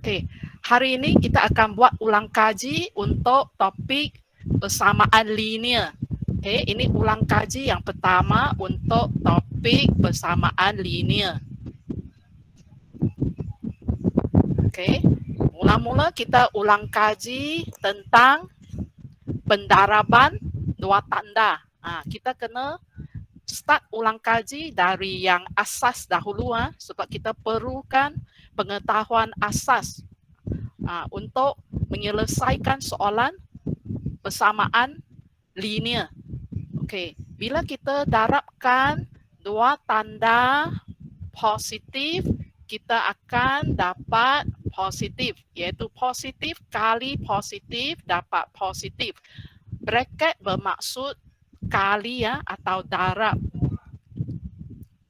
Okey, hari ini kita akan buat ulang kaji untuk topik persamaan linear. Okey, ini ulang kaji yang pertama untuk topik persamaan linear. Okey, mula-mula kita ulang kaji tentang pendaraban dua tanda. Kita kena start ulang kaji dari yang asas dahulu sebab kita perlukan pengetahuan asas untuk menyelesaikan soalan persamaan linear. Okey, bila kita darabkan dua tanda positif, kita akan dapat positif, iaitu positif kali positif dapat positif. Bracket bermaksud kali atau darab.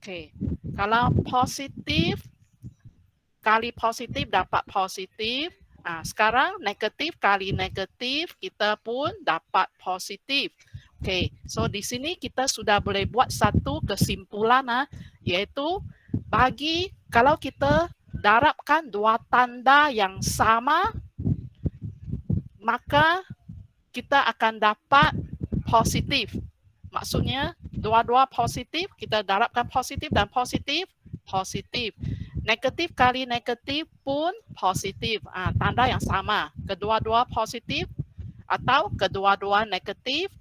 Okey, kalau positif kali positif dapat positif. Sekarang negatif kali negatif kita pun dapat positif. Okey, so di sini kita sudah boleh buat satu kesimpulan iaitu kalau kita darabkan dua tanda yang sama, maka kita akan dapat positif. Maksudnya dua-dua positif, kita darabkan positif dan positif, positif. Negatif kali negatif pun positif. Tanda yang sama. Kedua-dua positif atau kedua-dua negatif.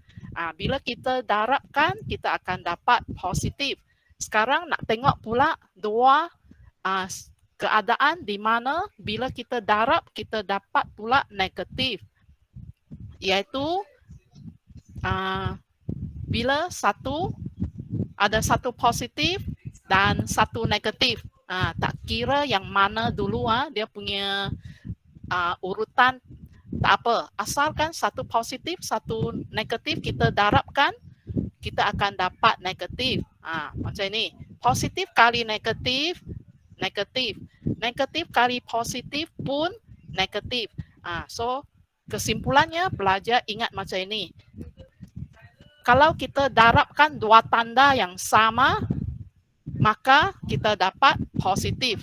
Bila kita darabkan, kita akan dapat positif. Sekarang nak tengok pula dua keadaan di mana bila kita darab, kita dapat pula negatif. Iaitu bila ada satu positif dan satu negatif. Tak kira yang mana dulu dia punya urutan, tak apa. Asalkan satu positif, satu negatif kita darabkan, kita akan dapat negatif. Macam ini. Positif kali negatif, negatif. Negatif kali positif pun negatif. So, kesimpulannya pelajar ingat macam ini. Kalau kita darabkan dua tanda yang sama, maka kita dapat positif.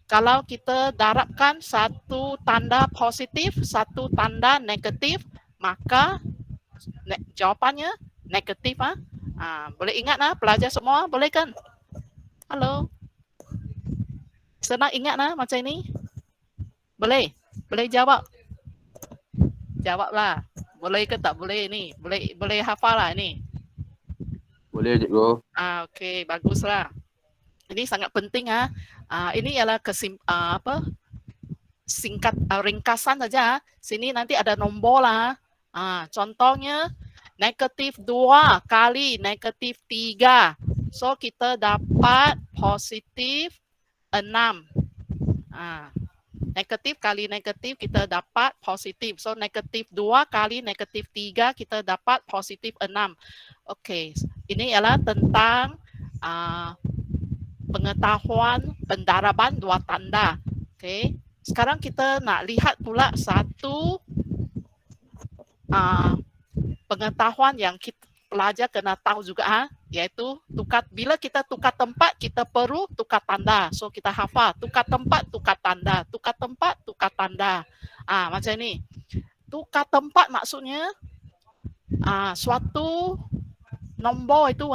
Kalau kita darabkan satu tanda positif, satu tanda negatif, maka jawapannya negatif. Boleh ingat pelajar semua? Boleh kan? Halo? Senang ingat macam ini? Boleh? Boleh jawab? Jawablah. Boleh ke tak boleh ni? Boleh hafal lah ni? Boleh cikgu. Okey, baguslah. Ini sangat penting ini ialah singkat ringkasan saja. Sini nanti ada nombor lah. Contohnya negatif 2 kali negatif 3. So kita dapat positif 6. Negatif kali negatif kita dapat positif. So negatif 2 kali negatif 3 kita dapat positif 6. Okey, ini ialah tentang pengetahuan pendaraban dua tanda. Okey, sekarang kita nak lihat pula satu pengetahuan yang kita pelajar kena tahu juga iaitu bila kita tukar tempat, kita perlu tukar tanda. So kita hafal tukar tempat, tukar tanda, tukar tempat, tukar tanda. Macam ni. Tukar tempat maksudnya suatu nombor itu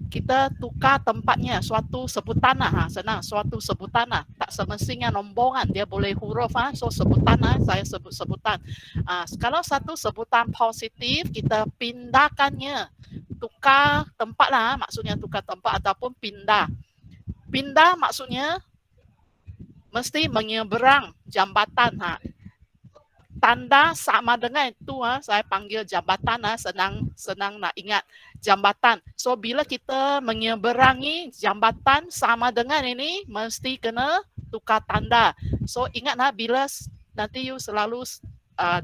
kita tukar tempatnya, suatu sebutan senang, suatu sebutan tak semestinya nombor dia boleh huruf so sebutan saya sebut sebutan. Kalau satu sebutan positif, kita pindahkannya, tukar tempat maksudnya tukar tempat ataupun pindah. Pindah maksudnya mesti menyeberang jambatan. Tanda sama dengan itu saya panggil jambatan, senang nak ingat jambatan. So bila kita menyeberangi jambatan sama dengan ini, mesti kena tukar tanda. So ingat bila nanti you selalu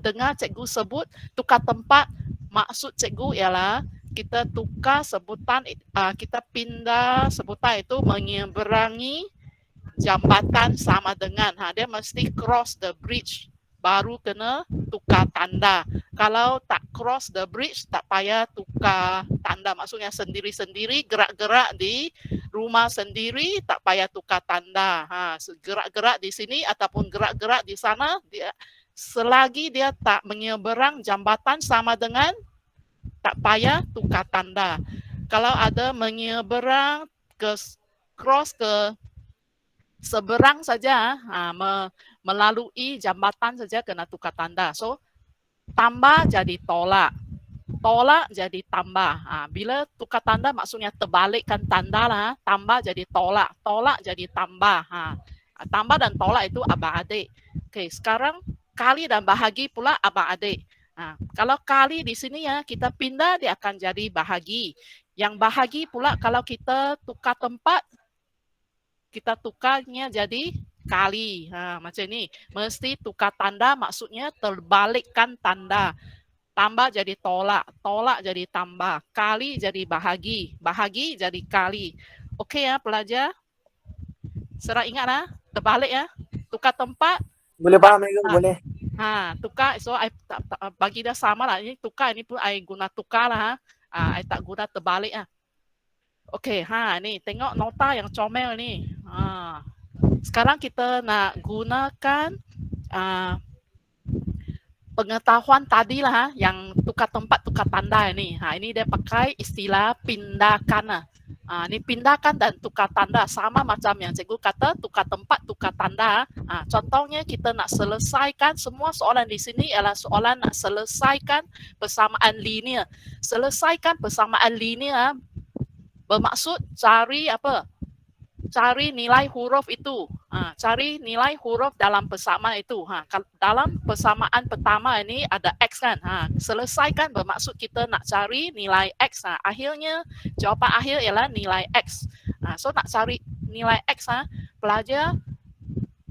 dengar cikgu sebut tukar tempat, maksud cikgu ialah kita tukar sebutan, kita pindah sebutan itu menyeberangi jambatan sama dengan. Dia mesti cross the bridge, baru kena tukar tanda. Kalau tak cross the bridge, tak payah tukar tanda. Maksudnya sendiri-sendiri gerak-gerak di rumah sendiri tak payah tukar tanda. Gerak-gerak di sini ataupun gerak-gerak di sana, dia selagi dia tak menyeberang jambatan sama dengan tak payah tukar tanda. Kalau ada menyeberang ke cross ke seberang saja, melalui jambatan saja kena tukar tanda. So tambah jadi tolak, tolak jadi tambah. Bila tukar tanda maksudnya terbalikkan tanda lah. Tambah jadi tolak, tolak jadi tambah. Tambah dan tolak itu abang-adik. Okey, sekarang kali dan bahagi pula abang-adik. Kalau kali di sini ya kita pindah dia akan jadi bahagi. Yang bahagi pula kalau kita tukar tempat, kita tukarnya jadi kali. Macam ni. Mesti tukar tanda maksudnya terbalikkan tanda. Tambah jadi tolak, tolak jadi tambah, kali jadi bahagi, bahagi jadi kali. Okey ya pelajar? Serah ingat lah, terbalik ya. Tukar tempat. Boleh faham Cikgu, boleh. Tukar, so I bagi dah sama lah. Ini tukar, ini pun I guna tukar lah. I tak guna terbalik lah. Okey, ni tengok nota yang comel ni. Sekarang kita nak gunakan pengetahuan tadi lah yang tukar tempat, tukar tanda ini. Ini dia pakai istilah pindahkan. Ini pindahkan dan tukar tanda sama macam yang cikgu kata tukar tempat, tukar tanda. Contohnya kita nak selesaikan semua soalan di sini ialah soalan nak selesaikan persamaan linear. Selesaikan persamaan linear bermaksud cari apa? Cari nilai huruf itu. Cari nilai huruf dalam persamaan itu. Dalam persamaan pertama ini ada X kan. Selesaikan bermaksud kita nak cari nilai X. Akhirnya jawapan akhir ialah nilai X. So nak cari nilai X, pelajar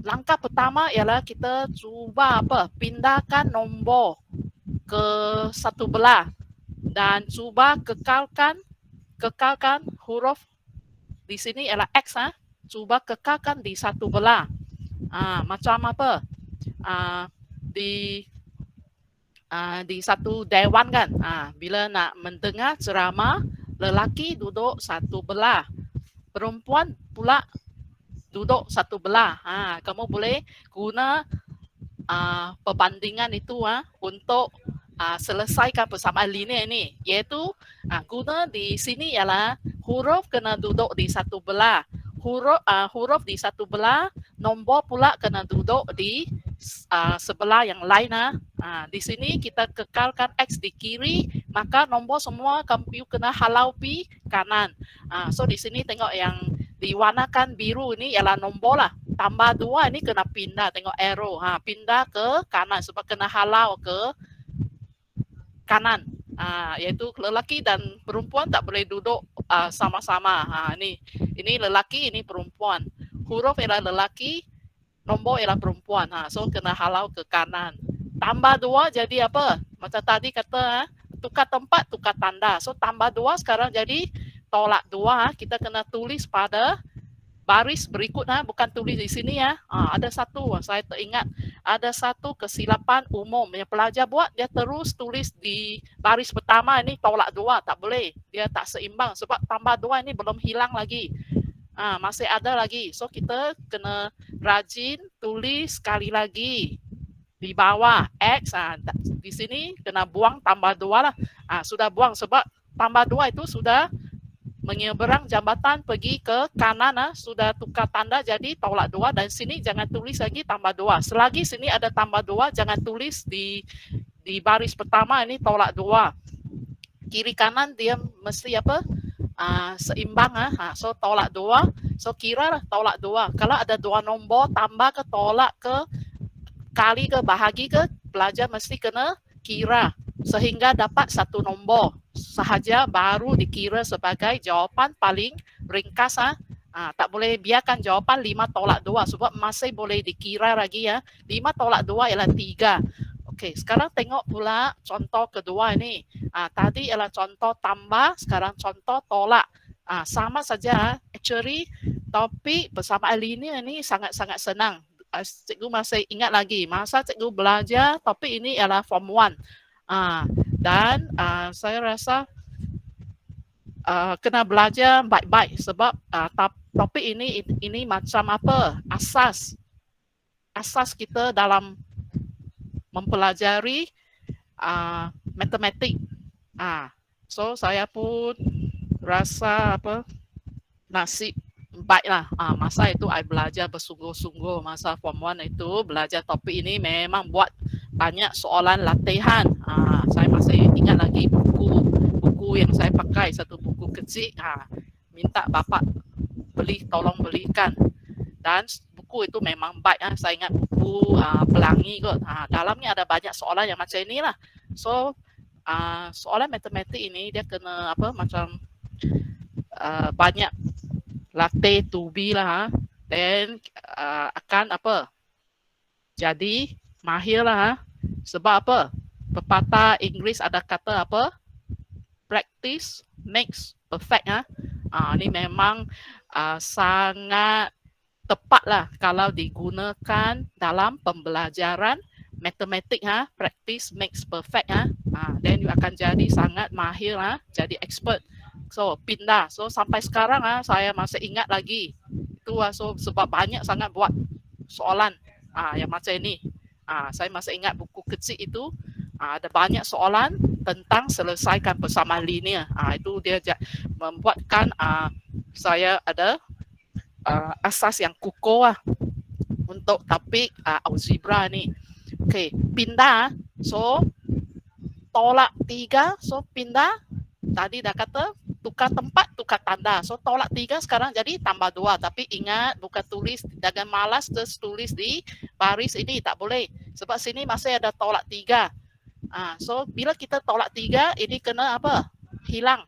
langkah pertama ialah kita cuba apa? Pindahkan nombor ke satu belah dan cuba kekalkan huruf di sini ialah X. Cuba kekalkan di satu belah. Macam apa? Di satu dewan kan. Bila nak mendengar ceramah, lelaki duduk satu belah, perempuan pula duduk satu belah. Kamu boleh guna perbandingan itu untuk selesaikan persamaan linear ini, iaitu guna di sini ialah huruf kena duduk di satu belah, huruf di satu belah, nombor pula kena duduk di sebelah yang lain. Di sini kita kekalkan X di kiri, maka nombor semua kamu kena halau pi kanan. So di sini tengok yang diwarnakan biru ini ialah nombor lah. Tambah 2 ini kena pindah, tengok arrow, pindah ke kanan sebab kena halau ke kanan. Iaitu lelaki dan perempuan tak boleh duduk sama-sama. Ini lelaki, ini perempuan. Huruf ialah lelaki, nombor ialah perempuan. So kena halau ke kanan. Tambah 2 jadi apa? Macam tadi kata tukar tempat, tukar tanda. So tambah 2 sekarang jadi tolak 2. Kita kena tulis pada baris berikut, bukan tulis di sini ya. Ada satu, saya teringat ada satu kesilapan umum yang pelajar buat, dia terus tulis di baris pertama ini tolak 2, tak boleh. Dia tak seimbang sebab tambah 2 ini belum hilang lagi. Masih ada lagi. So kita kena rajin tulis sekali lagi di bawah X. Di sini kena buang tambah 2 lah. Sudah buang sebab tambah 2 itu sudah menyeberang jambatan pergi ke kanan, sudah tukar tanda jadi tolak 2, dan sini jangan tulis lagi tambah 2. Selagi sini ada tambah 2, jangan tulis di baris pertama ini tolak 2. Kiri kanan dia mesti apa? Seimbang. So tolak 2. So kira tolak 2. Kalau ada 2 nombor, tambah ke tolak ke kali ke bahagi ke, pelajar mesti kena kira sehingga dapat satu nombor sahaja baru dikira sebagai jawapan paling ringkas. Tak boleh biarkan jawapan 5 tolak 2 sebab masih boleh dikira lagi ya. 5 tolak 2 ialah 3. Okey, sekarang tengok pula contoh kedua ini. Tadi ialah contoh tambah, sekarang contoh tolak. Sama saja, actually topik persamaan linear ini sangat-sangat senang. Cikgu masih ingat lagi masa cikgu belajar topik ini ialah form 1. Dan saya rasa kena belajar baik-baik sebab topik ini macam apa, asas kita dalam mempelajari matematik. So saya pun rasa nasib baiklah. Masa itu I belajar bersungguh-sungguh masa form 1 itu belajar topik ini memang buat banyak soalan latihan. Saya masih ingat lagi buku yang saya pakai, satu buku kecil. Minta bapak tolong belikan, dan buku itu memang baik. Saya ingat buku Pelangi kot. Dalamnya ada banyak soalan yang macam inilah. So soalan matematik ini dia kena macam banyak latih to be lah, then akan jadi mahir lah. Sebab apa? Pepatah Inggeris ada kata practice makes perfect. Ini memang sangat tepat lah kalau digunakan dalam pembelajaran matematik. Practice makes perfect. Then you akan jadi sangat mahir, jadi expert. So pindah. So sampai sekarang saya masih ingat lagi itu. So sebab banyak sangat buat soalan yang macam ini. Saya masih ingat buku kecil itu ada banyak soalan tentang selesaikan persamaan linear. Itu dia membuatkan saya ada asas yang kukuh untuk topik algebra ni. Okay, pindah. So tolak 3. So pindah. Tadi dah kata tukar tempat, tukar tanda. So tolak 3 sekarang jadi tambah 2. Tapi ingat, bukan tulis, jangan malas terus tulis di baris ini, tak boleh. Sebab sini masih ada tolak 3. So bila kita tolak 3, ini kena hilang.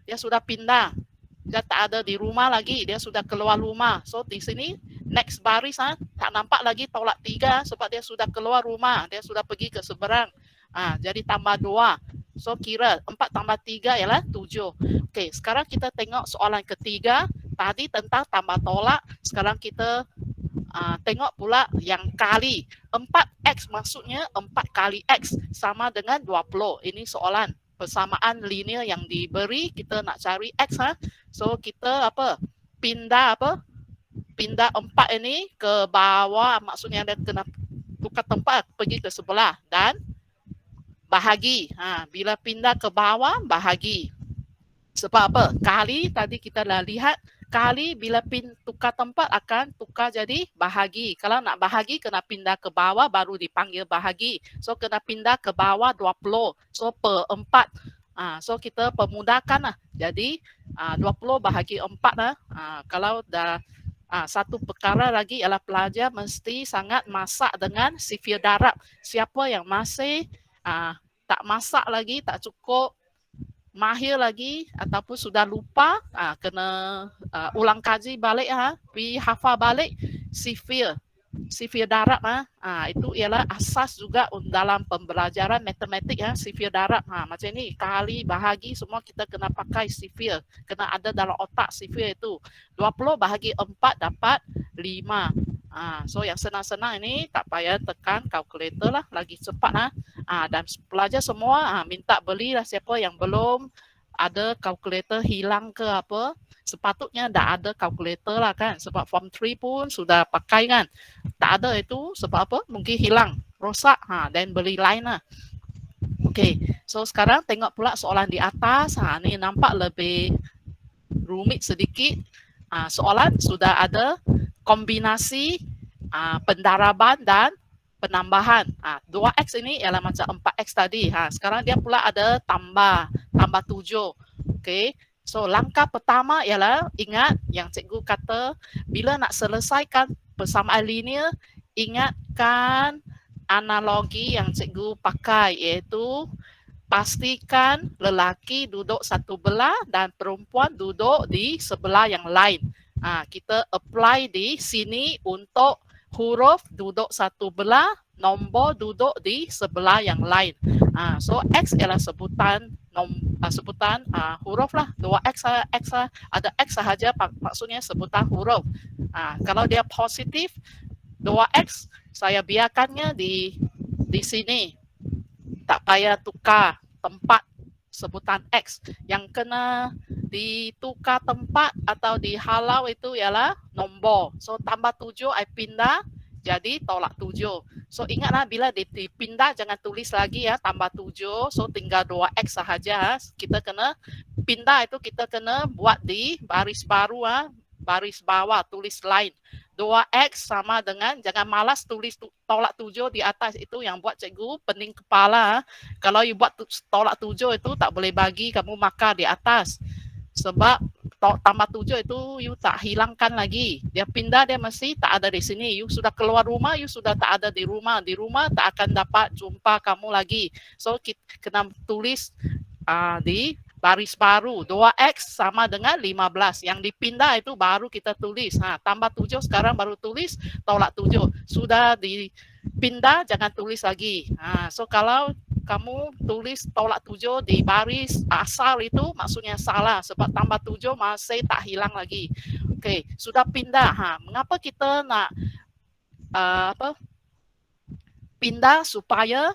Dia sudah pindah. Dia tak ada di rumah lagi, dia sudah keluar rumah. So di sini next baris tak nampak lagi tolak 3 sebab dia sudah keluar rumah, dia sudah pergi ke seberang. Jadi tambah 2. So kira 4 tambah 3 ialah 7. Okey, sekarang kita tengok soalan ketiga. Tadi tentang tambah tolak. Sekarang kita tengok pula yang kali. 4x maksudnya 4 kali x sama dengan 20. Ini soalan persamaan linear yang diberi, kita nak cari x. So kita pindah 4 ini ke bawah, maksudnya dia kena tukar tempat pergi ke sebelah dan bahagi. Bila pindah ke bawah, bahagi. Sebab apa? Kali tadi kita dah lihat, kali bila tukar tempat akan tukar jadi bahagi. Kalau nak bahagi kena pindah ke bawah baru dipanggil bahagi. So kena pindah ke bawah 20. So per 4. So kita permudahkan lah. Jadi 20 bahagi 4 lah. Kalau dah satu perkara lagi ialah pelajar mesti sangat masak dengan sifir darab. Siapa yang masih tak masak lagi, tak cukup mahir lagi ataupun sudah lupa, kena ulang kaji balik, pergi hafal balik sifir darab. Itu ialah asas juga dalam pembelajaran matematik. Sifir darab macam ni, kali, bahagi semua kita kena pakai sifir, kena ada dalam otak sifir itu. 20 bahagi 4 dapat 5. So yang senang-senang ini tak payah tekan kalkulator lah, lagi cepat. Dan pelajar semua minta belilah, siapa yang belum ada kalkulator hilang ke apa, sepatutnya dah ada kalkulator lah kan, sebab form 3 pun sudah pakai kan. Tak ada itu sebab apa? Mungkin hilang, rosak, dan beli lain lah. Okay, so sekarang tengok pula soalan di atas. Ni nampak lebih rumit sedikit. Soalan sudah ada kombinasi pendaraban dan penambahan. 2x ini ialah macam 4x tadi. Sekarang dia pula ada tambah 7. Okay. So langkah pertama ialah ingat yang cikgu kata, bila nak selesaikan persamaan linear, ingatkan analogi yang cikgu pakai, iaitu pastikan lelaki duduk satu belah dan perempuan duduk di sebelah yang lain. Kita apply di sini untuk huruf duduk satu belah, nombor duduk di sebelah yang lain. So X ialah sebutan huruf lah. 2X ada X sahaja, maksudnya sebutan huruf. Kalau dia positif 2X, saya biarkannya di sini. Tak payah tukar tempat sebutan X. Yang kena ditukar tempat atau dihalau itu ialah nombor. So tambah 7 I pindah jadi tolak 7. So ingatlah bila dipindah jangan tulis lagi ya tambah 7. So tinggal 2x sahaja. Kita kena pindah itu kita kena buat di baris baru baris bawah tulis line. 2x sama dengan jangan malas tulis tolak 7 di atas itu yang buat cikgu pening kepala. Kalau you buat tolak 7 itu tak boleh bagi kamu markah di atas. Sebab tambah 7 itu you tak hilangkan lagi. Dia pindah dia mesti tak ada di sini. You sudah keluar rumah, you sudah tak ada di rumah. Di rumah tak akan dapat jumpa kamu lagi. So kita kena tulis di baris baru 2x sama dengan 15. Yang dipindah itu baru kita tulis. Tambah 7 sekarang baru tulis tolak 7. Sudah dipindah jangan tulis lagi. So kalau kamu tulis tolak 7 di baris asal itu maksudnya salah sebab tambah 7 masih tak hilang lagi. Okey, sudah pindah. Mengapa kita nak pindah supaya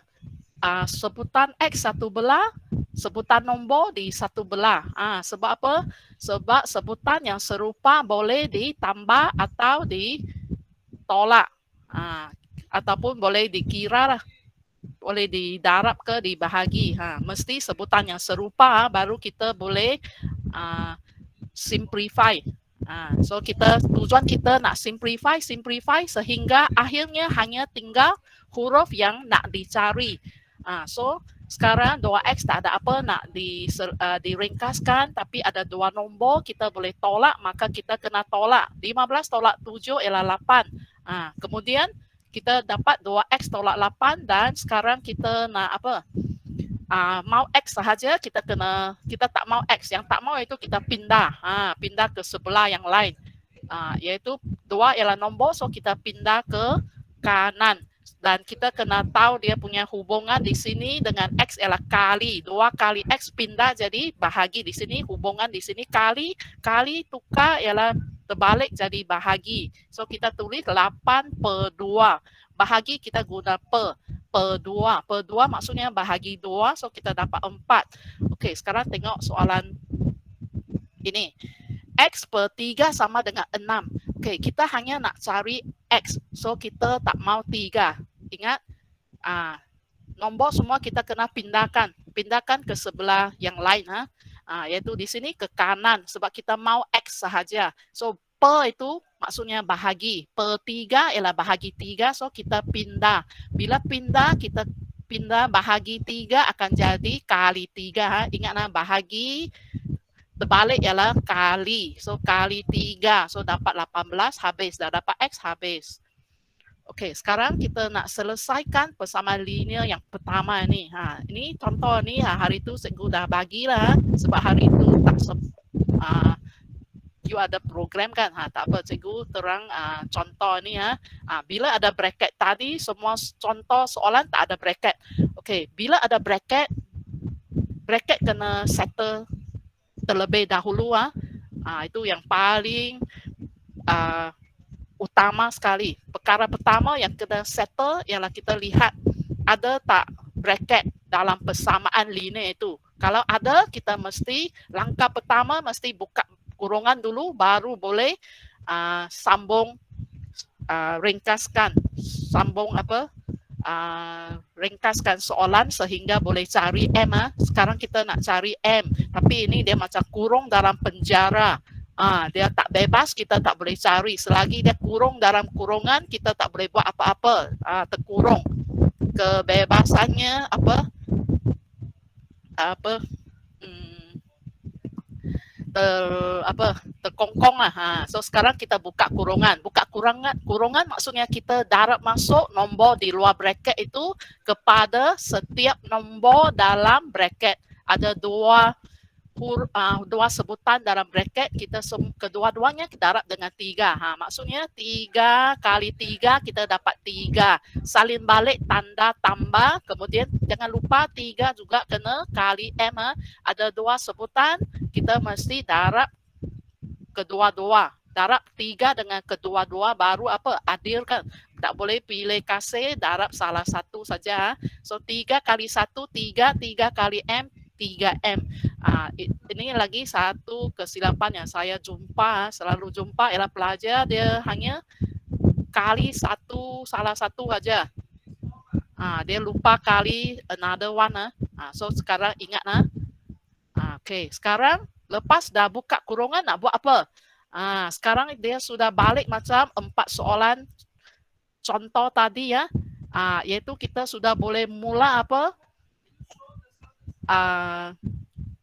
sebutan X satu belah, sebutan nombor di satu belah. Sebab apa? Sebab sebutan yang serupa boleh ditambah atau ditolak. Ataupun boleh dikira lah. Boleh didarab ke dibahagi. Mesti sebutan yang serupa baru kita boleh simplify. So tujuan kita nak simplify sehingga akhirnya hanya tinggal huruf yang nak dicari. So sekarang 2x tak ada apa nak diringkaskan tapi ada 2 nombor kita boleh tolak maka kita kena tolak. 15 tolak 7 ialah 8. Kemudian kita dapat 2x tolak 8 dan sekarang kita nak apa? Mau x sahaja kita tak mau x. Yang tak mau itu kita pindah. Pindah ke sebelah yang lain. Iaitu 2 ialah nombor so kita pindah ke kanan. Dan kita kena tahu dia punya hubungan di sini dengan x ialah kali. 2 kali x pindah jadi bahagi di sini. Hubungan di sini kali tukar ialah terbalik jadi bahagi. So kita tulis 8/2. Bahagi kita guna per 2. Per 2 maksudnya bahagi 2. So kita dapat 4. Okey, sekarang tengok soalan ini. X per 3 sama dengan 6. Okey, kita hanya nak cari X. So kita tak mau 3. Ingat, nombor semua kita kena pindahkan. Pindahkan ke sebelah yang lain. Iaitu di sini ke kanan. Sebab kita mau X sahaja. So per itu maksudnya bahagi. Per 3 ialah bahagi 3. So kita pindah. Bila pindah, kita pindah bahagi 3 akan jadi kali 3. Ingatlah bahagi terbalik ialah kali. So kali 3. So dapat 18 habis. Dah dapat X habis. Okey, sekarang kita nak selesaikan persamaan linear yang pertama ni. Ini contoh ni hari tu cikgu dah bagilah sebab hari tu tak you ada program kan. Tak apa cikgu terang contoh ni bila ada bracket tadi semua contoh soalan tak ada bracket. Okey, bila ada bracket kena settle terlebih dahulu itu yang paling utama sekali. Perkara pertama yang kena settle ialah kita lihat ada tak bracket dalam persamaan linear itu. Kalau ada, kita mesti langkah pertama mesti buka kurungan dulu baru boleh sambung ringkaskan. Ringkaskan soalan sehingga boleh cari M. Sekarang kita nak cari M. Tapi ini dia macam kurung dalam penjara. Dia tak bebas, kita tak boleh cari. Selagi dia kurung dalam kurungan, kita tak boleh buat apa-apa. Terkurung. Kebebasannya terkongkong lah. So sekarang kita buka kurungan. Buka kurungan maksudnya kita darab masuk nombor di luar bracket itu kepada setiap nombor dalam bracket. Ada dua sebutan dalam bracket, kita kedua-duanya kita darab dengan 3. Maksudnya 3 kali 3 kita dapat 3. Salin balik tanda tambah. Kemudian jangan lupa 3 juga kena kali M. Ada 2 sebutan, kita mesti darab kedua-dua. Darab 3 dengan kedua-dua baru adilkan. Tak boleh pilih kasih, darab salah satu saja. So 3 kali 1, 3 kali M, 3M. Ini lagi satu kesilapan yang saya selalu jumpa ialah pelajar dia hanya kali salah satu aja. Dia lupa kali another one. So sekarang ingat. Okay, sekarang lepas dah buka kurungan nak buat apa? Sekarang dia sudah balik macam 4 soalan contoh tadi ya. Iaitu kita sudah boleh mula apa?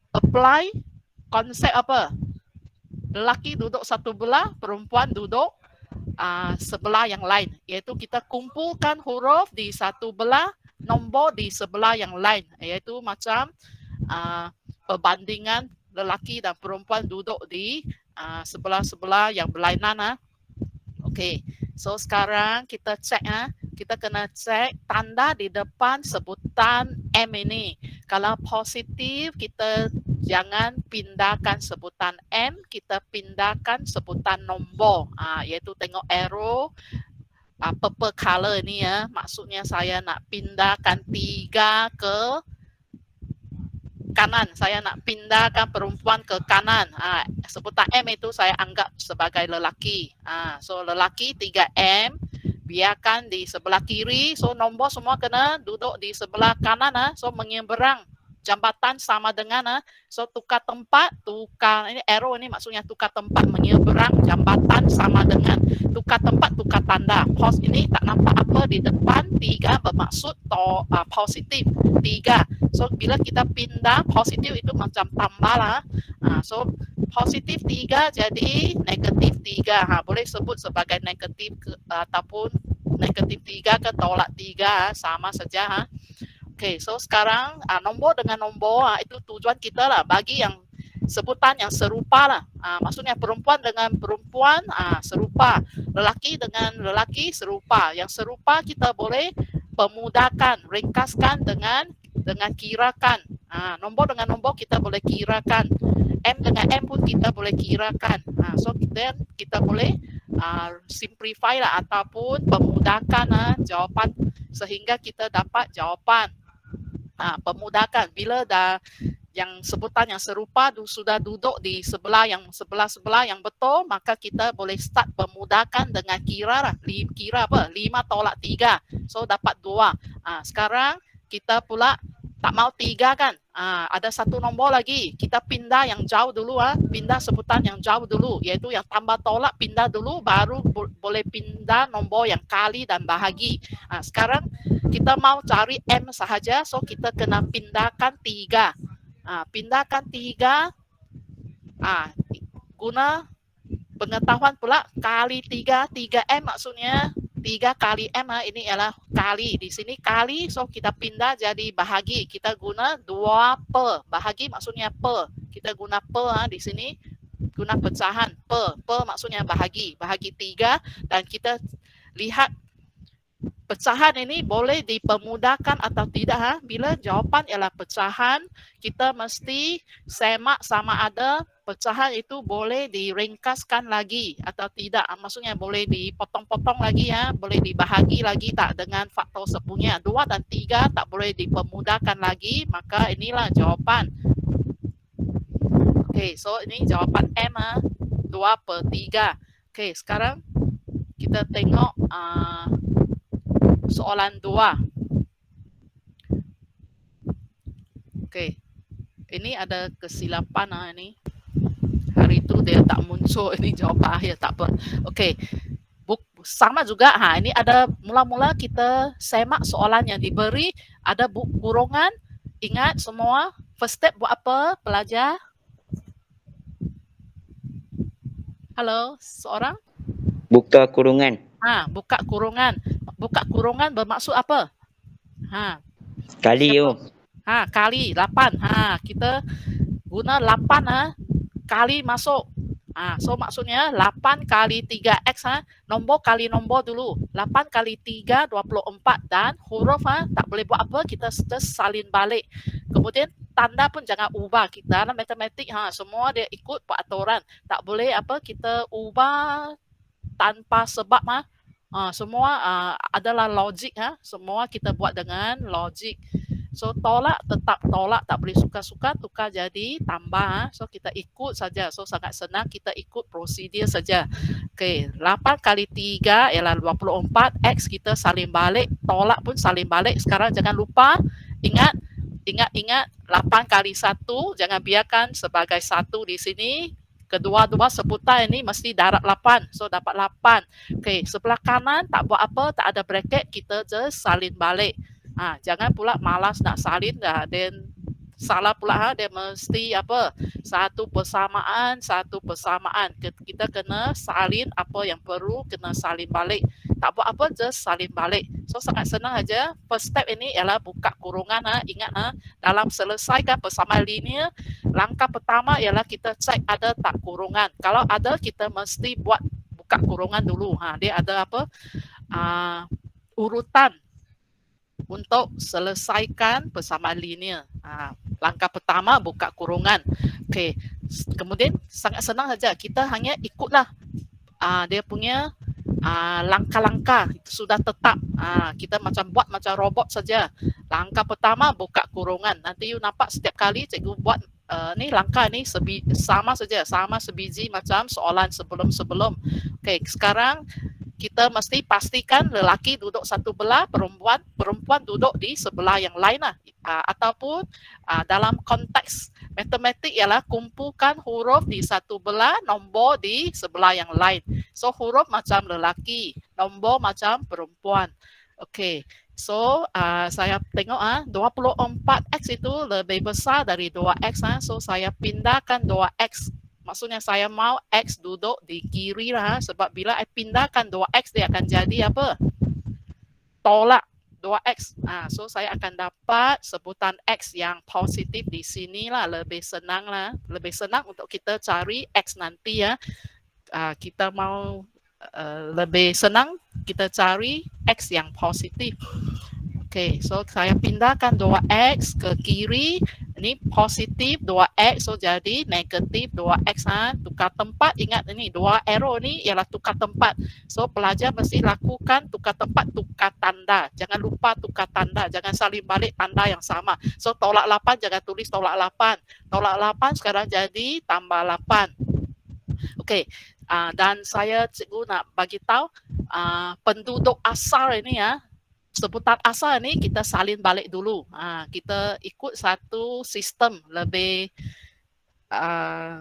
Apply konsep apa? Lelaki duduk satu belah, perempuan duduk sebelah yang lain. Iaitu kita kumpulkan huruf di satu belah, nombor di sebelah yang lain. Iaitu macam perbandingan lelaki dan perempuan duduk di sebelah-sebelah yang berlainan. Okey. So sekarang kita cek kita kena cek tanda di depan sebutan M ini. Kalau positif kita jangan pindahkan sebutan M, kita pindahkan sebutan nombor. Iaitu tengok arrow purple color ni ya. Maksudnya saya nak pindahkan 3 ke kanan. Saya nak pindahkan perempuan ke kanan. Sebutan M itu saya anggap sebagai lelaki. So lelaki 3M, biarkan di sebelah kiri. So nombor semua kena duduk di sebelah kanan. So menyeberang jambatan sama dengan so tukar tempat, ini arrow ini maksudnya tukar tempat, menyeberang jambatan sama dengan tukar tempat, tukar tanda. Pos ini tak nampak apa di depan, 3 bermaksud positif 3. So bila kita pindah positif itu macam tambah lah. So positif 3 jadi negatif 3. Boleh sebut sebagai negatif ataupun negatif 3 ke tolak 3 sama saja. Okay, so sekarang nombor dengan nombor itu tujuan kita lah bagi yang sebutan yang serupa lah. Maksudnya perempuan dengan perempuan serupa, lelaki dengan lelaki serupa. Yang serupa kita boleh pemudahkan, ringkaskan dengan kirakan. Nombor dengan nombor kita boleh kirakan. M dengan M pun kita boleh kirakan. So kita boleh simplify lah ataupun pemudahkan jawapan sehingga kita dapat jawapan. Pemudahkan bila dah yang sebutan yang serupa sudah duduk di sebelah yang betul, maka kita boleh start pemudahkan dengan kira lah. Kira apa? 5 tolak 3. So dapat 2. Sekarang kita pula tak mau 3 kan? Ada satu nombor lagi. Kita pindah yang jauh dulu. Pindah sebutan yang jauh dulu. Iaitu yang tambah tolak pindah dulu, baru boleh pindah nombor yang kali dan bahagi. Sekarang kita mau cari M sahaja. So kita kena pindahkan 3. Pindahkan 3. Guna pengetahuan pula kali 3. 3M maksudnya 3 kali M ini ialah kali. Di sini kali, so kita pindah jadi bahagi. Kita guna 2 per. Bahagi maksudnya per. Kita guna per di sini. Guna pecahan. Per maksudnya bahagi. Bahagi 3 dan kita lihat pecahan ini boleh dipermudahkan atau tidak. Bila jawapan ialah pecahan, kita mesti semak sama ada pecahan itu boleh diringkaskan lagi atau tidak. Maksudnya boleh dipotong-potong lagi boleh dibahagi lagi tak dengan faktor sepunya. 2 dan 3 tak boleh dipermudahkan lagi, maka inilah jawapan. Okay, so ini jawapan M 2 per 3. Okay, sekarang kita tengok soalan 2. Okay, ini ada kesilapan ini. Hari itu dia tak muncul ini jawapan akhir, tak apa. Okey. Sama juga ini ada mula-mula kita semak soalan yang diberi, ada kurungan. Ingat semua first step buat apa pelajar? Halo, seorang? Buka kurungan. Buka kurungan. Buka kurungan bermaksud apa? Kali yo. Kali 8. Kita guna 8 kali masuk. So maksudnya 8 kali 3x nombor kali nombor dulu. 8 kali 3 24 dan huruf tak boleh buat apa, kita salin balik. Kemudian tanda pun jangan ubah. Kita dalam matematik semua dia ikut peraturan. Tak boleh kita ubah tanpa sebab semua adalah logik. Semua kita buat dengan logik. So tolak tetap tolak, tak boleh suka-suka, tukar jadi tambah. So kita ikut saja. So sangat senang, kita ikut prosedur saja. Okey, 8 kali 3 ialah 24. X kita salin balik, tolak pun salin balik. Sekarang jangan lupa, ingat 8 kali 1, jangan biarkan sebagai 1 di sini. Kedua-dua sebutan ini mesti darab 8. So dapat 8. Okey, sebelah kanan tak buat apa, tak ada bracket, kita just salin balik. Jangan pula malas nak salin dah, then salah pula dia mesti apa, satu persamaan. Kita kena salin apa yang perlu kena salin balik. Tak buat apa, just salin balik. So sangat senang aja. First step ini ialah buka kurungan. Ingat dalam selesaikan persamaan linear, langkah pertama ialah kita cek ada tak kurungan. Kalau ada, kita mesti buat buka kurungan dulu. Dia ada apa, urutan untuk selesaikan persamaan linear. Langkah pertama buka kurungan. Okey, kemudian sangat senang saja, kita hanya ikutlah dia punya langkah-langkah, itu sudah tetap. Kita macam buat macam robot saja. Langkah pertama buka kurungan. Nanti you nampak setiap kali cikgu buat ni langkah ni sama saja, sama sebiji macam soalan sebelum-sebelum. Okey, sekarang kita mesti pastikan lelaki duduk satu belah, perempuan duduk di sebelah yang lain lah. Ataupun dalam konteks matematik ialah kumpulkan huruf di satu belah, nombor di sebelah yang lain. So huruf macam lelaki, nombor macam perempuan. Okey, so saya tengok 24x itu lebih besar dari 2x. So saya pindahkan 2x. Maksudnya saya mau X duduk di kiri lah. Sebab bila saya pindahkan 2X, dia akan jadi apa? Tolak 2X. So saya akan dapat sebutan X yang positif di sini lah. Lebih senang lah. Lebih senang untuk kita cari X nanti ya. Kita mau lebih senang kita cari X yang positif. Okey, so saya pindahkan 2X ke kiri. Ini positif 2X, so jadi negatif 2X. Tukar tempat, ingat ini dua arrow ni ialah tukar tempat. So pelajar mesti lakukan tukar tempat, tukar tanda. Jangan lupa tukar tanda, jangan salin balik tanda yang sama. So tolak 8 jangan tulis tolak 8. Tolak 8 sekarang jadi tambah 8. Okey, dan saya cikgu nak bagi tahu penduduk asal ini ya. Sebutan asal ni kita salin balik dulu. Kita ikut satu sistem lebih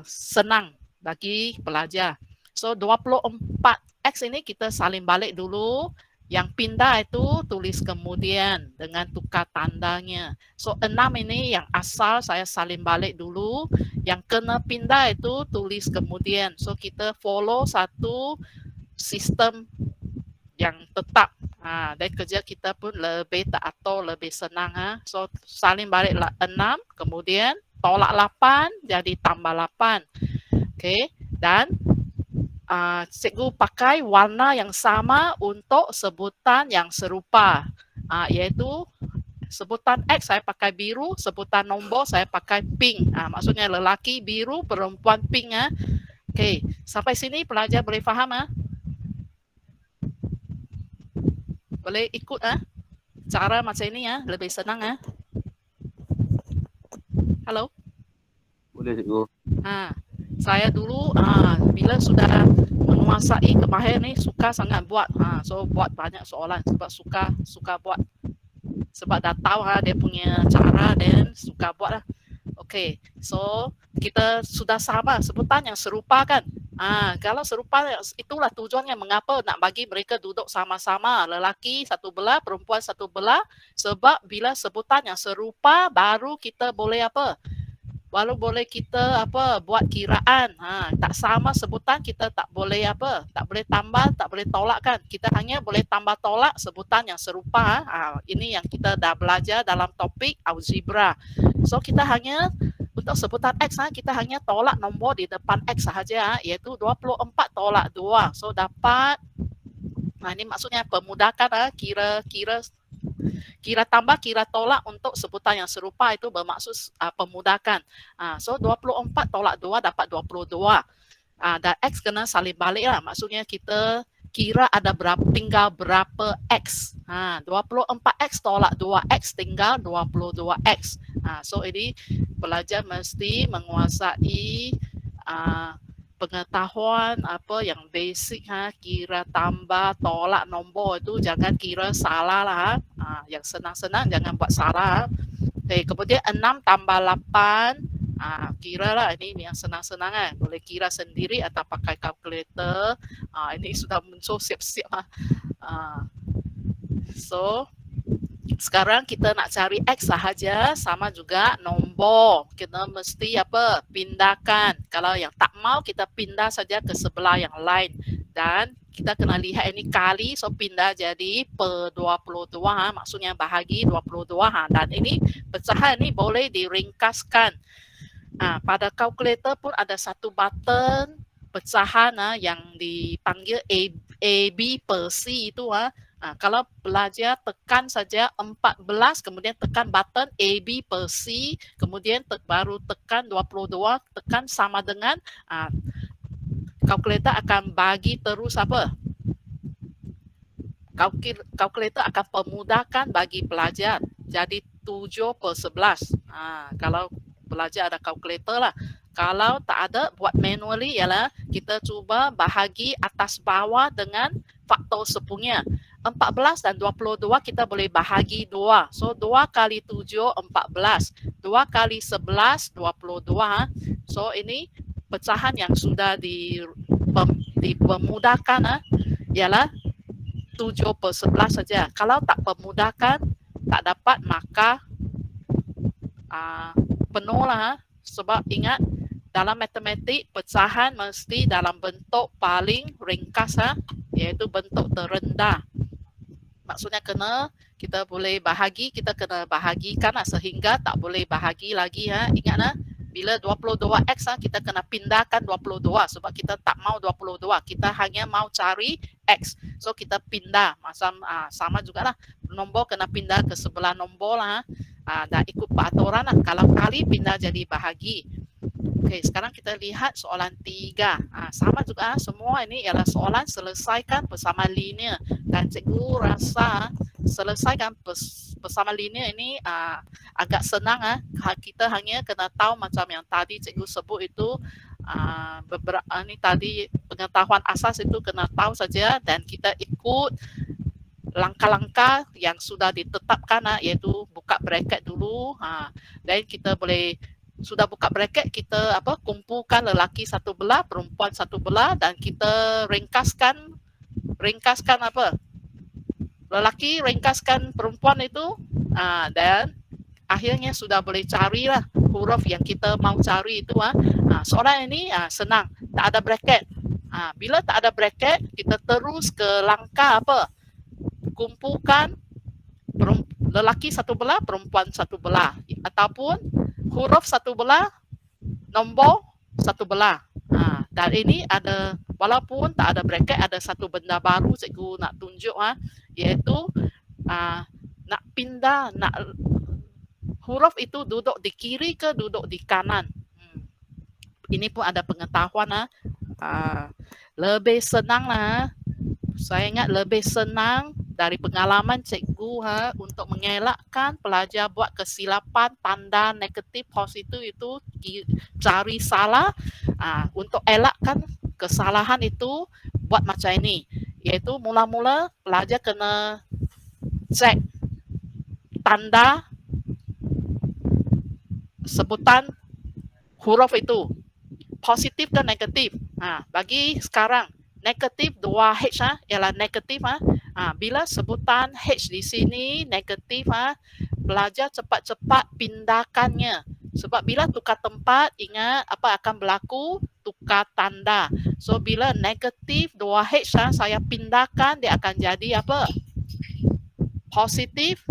senang bagi pelajar. So 24X ini kita salin balik dulu. Yang pindah itu tulis kemudian dengan tukar tandanya. So 6 ini yang asal saya salin balik dulu. Yang kena pindah itu tulis kemudian. So kita follow satu sistem yang tetap. Dan kerja kita pun lebih teratur, lebih senang. So salin balik 6, kemudian tolak 8 jadi tambah 8. Okey, dan cikgu pakai warna yang sama untuk sebutan yang serupa. Iaitu sebutan X saya pakai biru, sebutan nombor saya pakai pink. Maksudnya lelaki biru, perempuan pink. Okey, sampai sini pelajar boleh faham? Boleh ikut cara macam ini lebih senang. Halo? Boleh cikgu. Saya dulu bila sudah menguasai kemahiran ni suka sangat buat. So buat banyak soalan sebab suka buat. Sebab dah tahu dia punya cara dan suka buat lah. Okey, so kita sudah sama sebutan yang serupa kan. Kalau serupa itulah tujuannya mengapa nak bagi mereka duduk sama-sama, lelaki satu belah, perempuan satu belah. Sebab bila sebutan yang serupa baru kita boleh apa? Baru boleh kita buat kiraan. Tak sama sebutan kita tak boleh tak boleh tambah, tak boleh tolak kan. Kita hanya boleh tambah tolak sebutan yang serupa. Ini yang kita dah belajar dalam topik algebra. So kita hanya untuk sebutan X kita hanya tolak nombor di depan X sahaja, iaitu 24 tolak 2. So dapat, ini maksudnya pemudahkan kira tambah, kira tolak untuk sebutan yang serupa itu bermaksud pemudahkan. So 24 tolak 2 dapat 22. Dan X kena salin balik lah. Maksudnya kita kira ada berapa, tinggal berapa X. 24X tolak 2X tinggal 22X. So ini pelajar mesti menguasai pengetahuan apa yang basic, kira tambah tolak nombor itu jangan kira salah lah. Yang senang-senang jangan buat salah. Okay, kemudian 6 tambah 8, kira lah, ini yang senang-senang kan. Boleh kira sendiri atau pakai kalkulator. Ini sudah muncul siap-siap. So sekarang kita nak cari X sahaja, sama juga nombor. Kita mesti apa? Pindahkan. Kalau yang tak mau kita pindah saja ke sebelah yang lain. Dan kita kena lihat ini kali, so pindah jadi per 22, maksudnya bahagi 22. Dan ini pecahan ini boleh diringkaskan. Pada kalkulator pun ada satu button pecahan yang dipanggil AB per C itu. Kalau pelajar tekan saja 14, kemudian tekan button AB per C, kemudian baru tekan 22, tekan sama dengan, kalkulator akan bagi terus apa? Kalkulator akan pemudahkan bagi pelajar. Jadi 7 per 11. Kalau pelajar ada kalkulator lah. Kalau tak ada, buat manually ialah kita cuba bahagi atas bawah dengan faktor sepunya. 14 dan 22 kita boleh bahagi 2. So 2 kali 7, 14. 2 kali 11, 22. So ini pecahan yang sudah dipermudahkan ialah 7 per 11 saja. Kalau tak permudahkan, tak dapat, maka penuh lah. Sebab ingat, dalam matematik, pecahan mesti dalam bentuk paling ringkas, iaitu bentuk terendah. Maksudnya kita boleh bahagi, kita kena bahagikan sehingga tak boleh bahagi lagi. Ingat, bila 22X kita kena pindahkan 22 sebab kita tak mau 22, kita hanya mau cari X. So kita pindah, sama juga lah, nombor kena pindah ke sebelah nombor lah. Dan ikut peraturan lah. Kalau kali pindah jadi bahagi. Okey, sekarang kita lihat soalan 3. Sama juga, semua ini ialah soalan selesaikan persamaan linear. Dan cikgu rasa selesaikan persamaan linear ini agak senang. Kita hanya kena tahu macam yang tadi cikgu sebut itu, beberapa ini tadi pengetahuan asas itu kena tahu saja, dan kita ikut langkah-langkah yang sudah ditetapkan, iaitu buka bracket dulu. Dan kita boleh, sudah buka bracket, kita kumpulkan lelaki satu belah, perempuan satu belah, dan kita ringkaskan lelaki ringkaskan perempuan itu, dan akhirnya sudah boleh carilah huruf yang kita mau cari itu. Soalan ini senang, tak ada bracket. Bila tak ada bracket, kita terus ke langkah kumpulkan lelaki satu belah, perempuan satu belah, ataupun huruf satu belah, nombor satu belah. Dan ini ada, walaupun tak ada bracket, ada satu benda baru cikgu nak tunjuk, iaitu nak pindah, huruf itu duduk di kiri ke duduk di kanan. Ini pun ada pengetahuan. Lebih senang lah. Saya ingat lebih senang dari pengalaman cikgu untuk mengelakkan pelajar buat kesilapan tanda negatif positif itu, cari salah. Untuk elakkan kesalahan itu, buat macam ini, iaitu mula-mula pelajar kena cek tanda sebutan huruf itu, positif ke negatif. Bagi sekarang negatif 2H ialah negatif. Bila sebutan H di sini negatif, pelajar cepat-cepat pindahkannya. Sebab bila tukar tempat, ingat apa akan berlaku? Tukar tanda. So bila negatif 2H saya pindahkan, dia akan jadi apa? Positif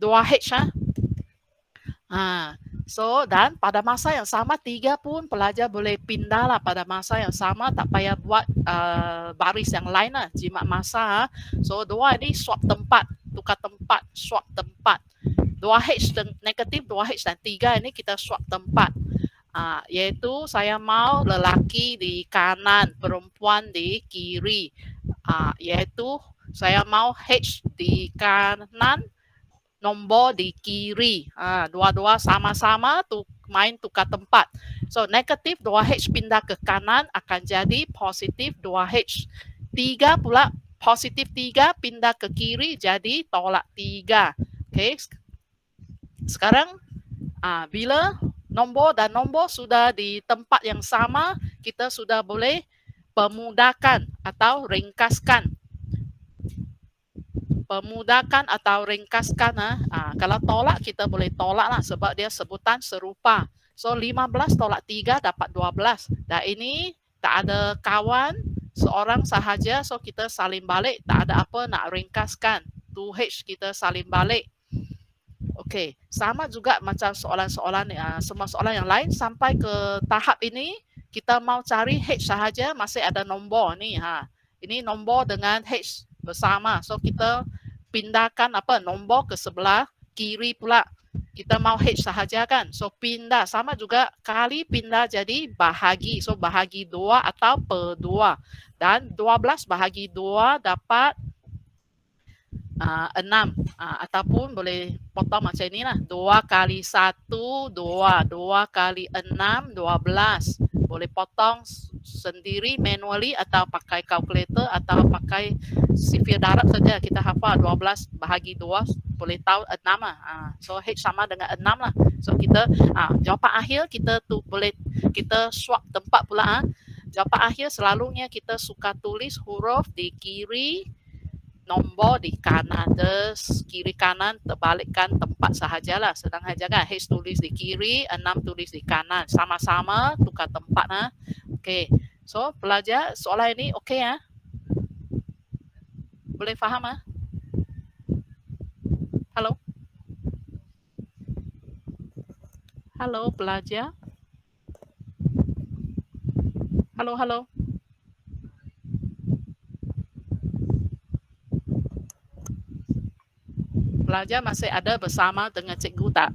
2H. So, dan pada masa yang sama 3 pun pelajar boleh pindah lah pada masa yang sama, tak payah buat baris yang lain lah, jimat masa. So 2 ini swap tempat, tukar tempat, swap tempat. 2H negatif 2H dan 3 ini kita swap tempat. Iaitu saya mau lelaki di kanan, perempuan di kiri. yaitu saya mau H di kanan, nombor di kiri. Dua-dua sama-sama main tukar tempat. So negatif 2H pindah ke kanan akan jadi positif 2H. 3 pula positif 3 pindah ke kiri jadi tolak 3. Okay. Sekarang bila nombor dan nombor sudah di tempat yang sama, kita sudah boleh pemudahkan atau ringkaskan. Pemudahkan atau ringkaskan. Kalau tolak kita boleh tolak lah sebab dia sebutan serupa. So 15 tolak 3 dapat 12. Dan ini tak ada kawan, seorang sahaja, so kita salin balik, tak ada apa nak ringkaskan. 2H kita salin balik. Okey, sama juga macam soalan-soalan semua soalan yang lain sampai ke tahap ini kita mau cari H sahaja masih ada nombor ni. Ini nombor dengan H bersama. So kita pindahkan nombor ke sebelah kiri pula. Kita mau H sahaja kan. So pindah sama juga kali pindah jadi bahagi. So bahagi 2 atau per 2. Dan 12 bahagi 2 dapat 6 ataupun boleh potong macam ni lah. 2 kali 1 2, 2 kali 6 12. Boleh potong sendiri manually atau pakai calculator atau pakai sifir darab saja. Kita hafal 12 bahagi 2 boleh tahu 6 lah. So H sama dengan 6 lah. So kita jawapan akhir kita tu boleh kita swap tempat pula. Jawapan akhir selalunya kita suka tulis huruf di kiri, nombor di kanan. Kiri kanan terbalikkan tempat sahajalah. Sedang saja kan H tulis di kiri, 6 tulis di kanan. Sama-sama tukar tempat. Okey. So pelajar soalan ini okey ya? Boleh faham Halo? Halo pelajar? Halo. Pelajar masih ada bersama dengan cikgu tak?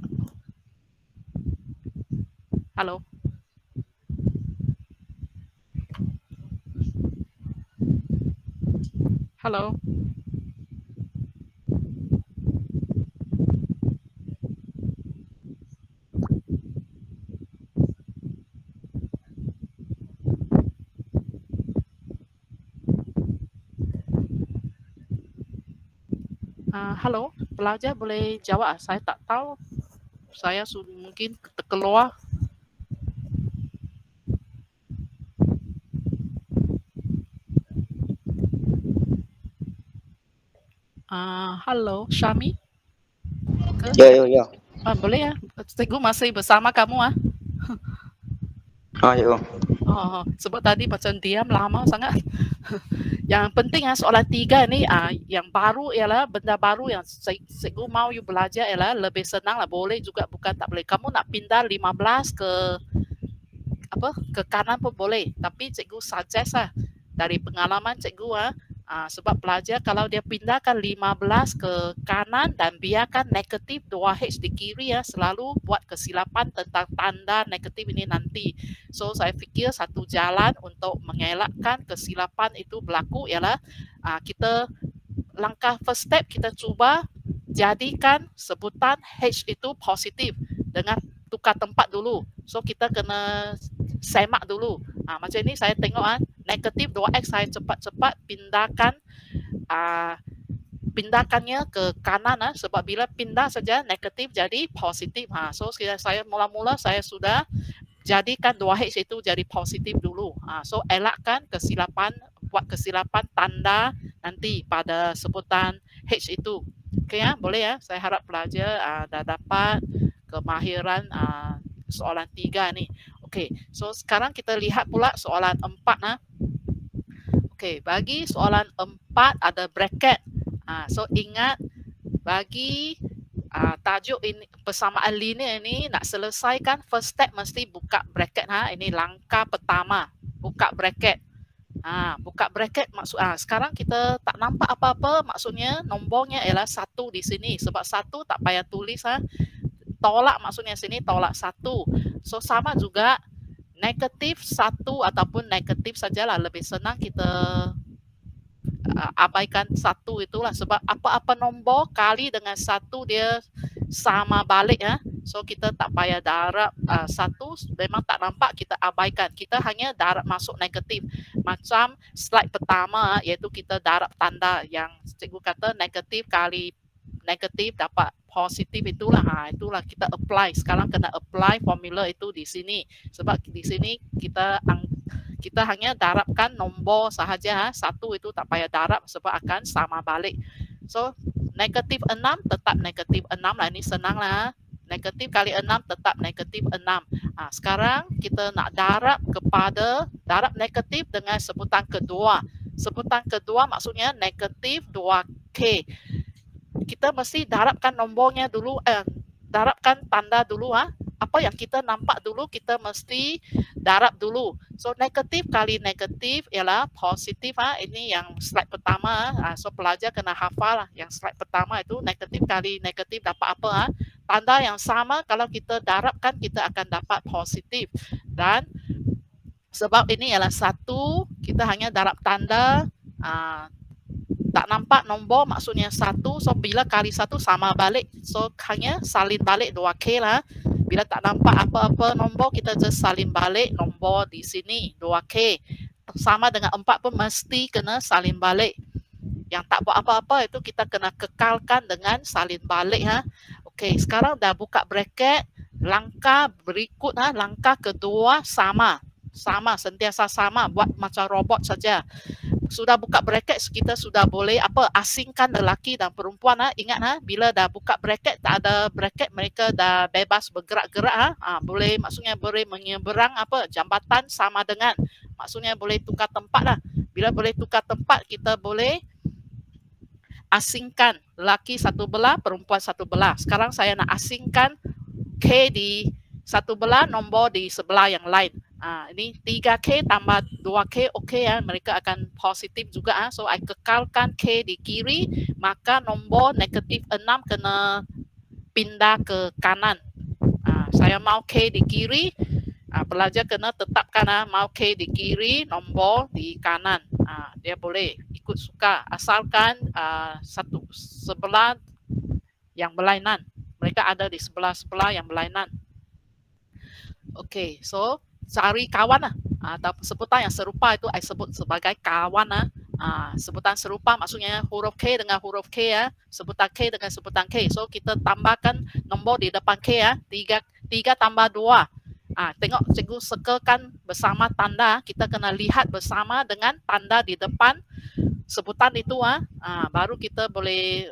Halo? Halo? Halo, pelajar boleh jawab? Saya tak tahu. Saya mungkin terkeluar. Halo, Syami? Ya. Boleh ya? Cikgu masih bersama kamu Ya. Sebab tadi macam diam lama sangat. Yang penting soalan 3 ni yang baru ialah benda baru yang cikgu mau you belajar ialah lebih senang lah. Boleh juga bukan tak boleh. Kamu nak pindah 15 ke kanan pun boleh. Tapi cikgu suggest lah dari pengalaman cikgu sebab pelajar kalau dia pindahkan 15 ke kanan dan biarkan negatif 2H di kiri selalu buat kesilapan tentang tanda negatif ini nanti. So saya fikir satu jalan untuk mengelakkan kesilapan itu berlaku ialah kita langkah first step kita cuba jadikan sebutan H itu positif dengan tukar tempat dulu. So kita kena semak dulu. Macam ni saya tengok negatif 2X saya cepat-cepat pindahkannya ke kanan sebab bila pindah saja negatif jadi positif. So saya mula-mula saya sudah jadikan 2H itu jadi positif dulu. So elakkan buat kesilapan tanda nanti pada sebutan H itu. Okey boleh Saya harap pelajar dah dapat kemahiran soalan 3 ni. Okey, so sekarang kita lihat pula soalan 4 Okey, bagi soalan 4 ada bracket. So ingat bagi tajuk ini persamaan linear ini nak selesaikan first step mesti buka bracket ini langkah pertama, buka bracket. Buka bracket maksud sekarang kita tak nampak apa-apa, maksudnya nombornya ialah 1 di sini sebab 1 tak payah tulis tolak maksudnya sini tolak 1. So sama juga negatif 1 ataupun negatif sajalah lebih senang kita abaikan 1 itulah, sebab apa-apa nombor kali dengan 1 dia sama balik ya. So kita tak payah darab 1 memang tak nampak, kita abaikan. Kita hanya darab masuk negatif. Macam slide pertama iaitu kita darab tanda yang cikgu kata negatif kali negatif dapat positif, itulah itulah kita apply. Sekarang kena apply formula itu di sini. Sebab di sini kita hanya darabkan nombor sahaja, 1 itu tak payah darab sebab akan sama balik. So negatif 6 tetap negatif 6 lah, ini senang lah. Negatif kali 6 tetap negatif 6. Sekarang kita nak darab negatif dengan sebutan kedua. Sebutan kedua maksudnya negatif 2K. Kita mesti darabkan nombornya dulu, darabkan tanda dulu. Apa yang kita nampak dulu kita mesti darab dulu. So negatif kali negatif ialah positif. Ini yang slide pertama. So pelajar kena hafal yang slide pertama itu negatif kali negatif dapat apa? Tanda yang sama kalau kita darabkan kita akan dapat positif. Dan sebab ini ialah 1, kita hanya darab tanda. Tak nampak nombor maksudnya 1. So bila kali 1 sama balik. So hanya salin balik 2K lah. Bila tak nampak apa-apa nombor, kita just salin balik nombor di sini 2K. Sama dengan 4 pun mesti kena salin balik. Yang tak buat apa-apa itu kita kena kekalkan dengan salin balik. Okey, sekarang dah buka bracket. Langkah berikut, langkah kedua sama, sentiasa sama, buat macam robot saja. Sudah buka bracket, kita sudah boleh asingkan lelaki dan perempuan. Ingat bila dah buka bracket, tak ada bracket, mereka dah bebas bergerak-gerak. Boleh, maksudnya boleh menyeberang jambatan sama dengan, maksudnya boleh tukar tempat lah. Bila boleh tukar tempat, kita boleh asingkan lelaki satu belah, perempuan satu belah. Sekarang saya nak asingkan K di satu belah, nombor di sebelah yang lain. Ini 3K tambah 2K, okey mereka akan positif juga. So I kekalkan K di kiri, maka nombor negatif 6 kena pindah ke kanan. Saya mau K di kiri, pelajar kena tetapkan mau K di kiri, nombor di kanan. Dia boleh ikut suka, asalkan satu sebelah yang berlainan. Mereka ada di sebelah-sebelah yang berlainan. Okey, so cari kawan atau sebutan yang serupa itu saya sebut sebagai kawan. Sebutan serupa maksudnya huruf K dengan huruf K sebutan K dengan sebutan K. So kita tambahkan nombor di depan K 3 tambah 2. Tengok cikgu circlekan bersama tanda, kita kena lihat bersama dengan tanda di depan sebutan itu. Baru kita boleh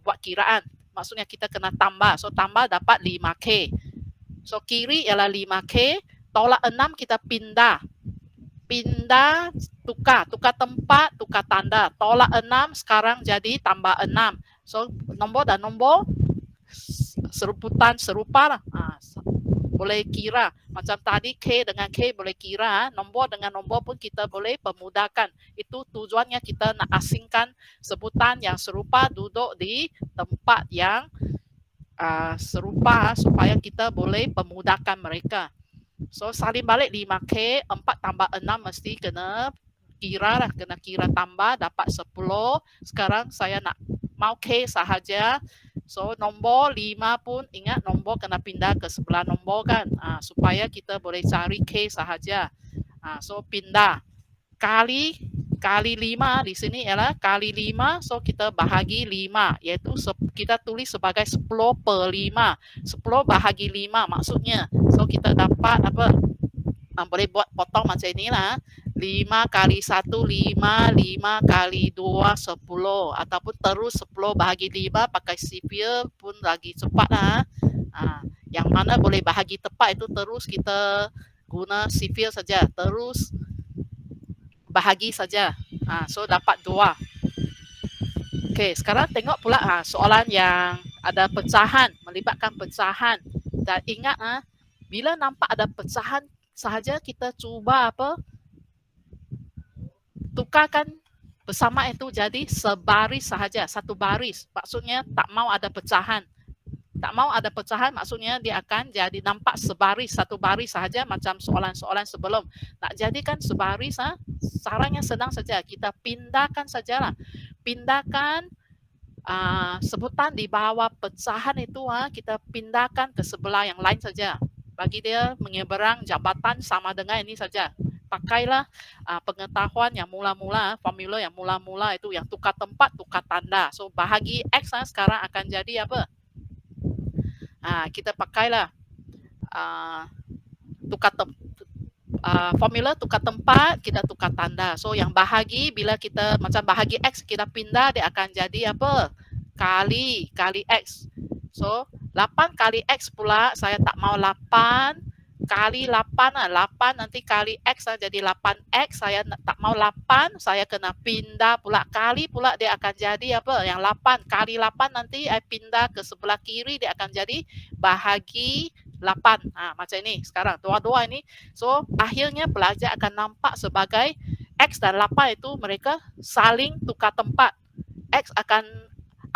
buat kiraan. Maksudnya kita kena tambah. So tambah dapat 5K. So kiri ialah 5K. Tolak 6 kita pindah, tukar tempat, tukar tanda. Tolak 6 sekarang jadi tambah 6. So nombor dan nombor seruputan serupa lah. Boleh kira. Macam tadi K dengan K boleh kira. Nombor dengan nombor pun kita boleh pemudahkan. Itu tujuannya kita nak asingkan sebutan yang serupa duduk di tempat yang serupa supaya kita boleh pemudahkan mereka. So salin balik 5K, 4 tambah 6 mesti kena kira lah, kena kira tambah dapat 10. Sekarang saya nak mau K sahaja. So nombor 5 pun ingat nombor kena pindah ke sebelah nombor kan, supaya kita boleh cari K sahaja. So pindah kali 5 di sini ialah kali 5. So kita bahagi 5, iaitu kita tulis sebagai 10 per 5. 10 bahagi 5 maksudnya. So kita dapat boleh buat potong macam inilah. 5 kali 1 5, 5 kali 2 10, ataupun terus 10 bahagi 5 pakai sifir pun lagi cepat lah. Yang mana boleh bahagi tepat itu terus kita guna sifir saja, terus bahagi saja. So dapat 2. Okey, sekarang tengok pula soalan yang ada pecahan, melibatkan pecahan. Dan ingat bila nampak ada pecahan sahaja kita cuba tukarkan bersama itu jadi sebaris sahaja, satu baris. Maksudnya tak mau ada pecahan. Tak mau ada pecahan, maksudnya dia akan jadi nampak sebaris, satu baris sahaja macam soalan-soalan sebelum. Nak jadikan sebaris, caranya senang saja. Kita pindahkan sajalah. Pindahkan sebutan di bawah pecahan itu, kita pindahkan ke sebelah yang lain saja. Bagi dia menyeberang jabatan sama dengan ini saja. Pakailah pengetahuan yang mula-mula, formula yang mula-mula itu yang tukar tempat, tukar tanda. So bahagi X sekarang akan jadi apa? Kita pakailah formula tukar tempat, kita tukar tanda. So yang bahagi, bila kita macam bahagi X kita pindah, dia akan jadi apa? Kali X. So 8 kali X pula, saya tak mau 8 kali 8 8 nanti kali X jadi 8X. Saya tak mau 8, saya kena pindah pula kali pula, dia akan jadi apa? Yang 8 kali 8 nanti saya pindah ke sebelah kiri, dia akan jadi bahagi 8. Macam ini sekarang dua-dua ini. So akhirnya pelajar akan nampak sebagai X dan 8 itu mereka saling tukar tempat. X akan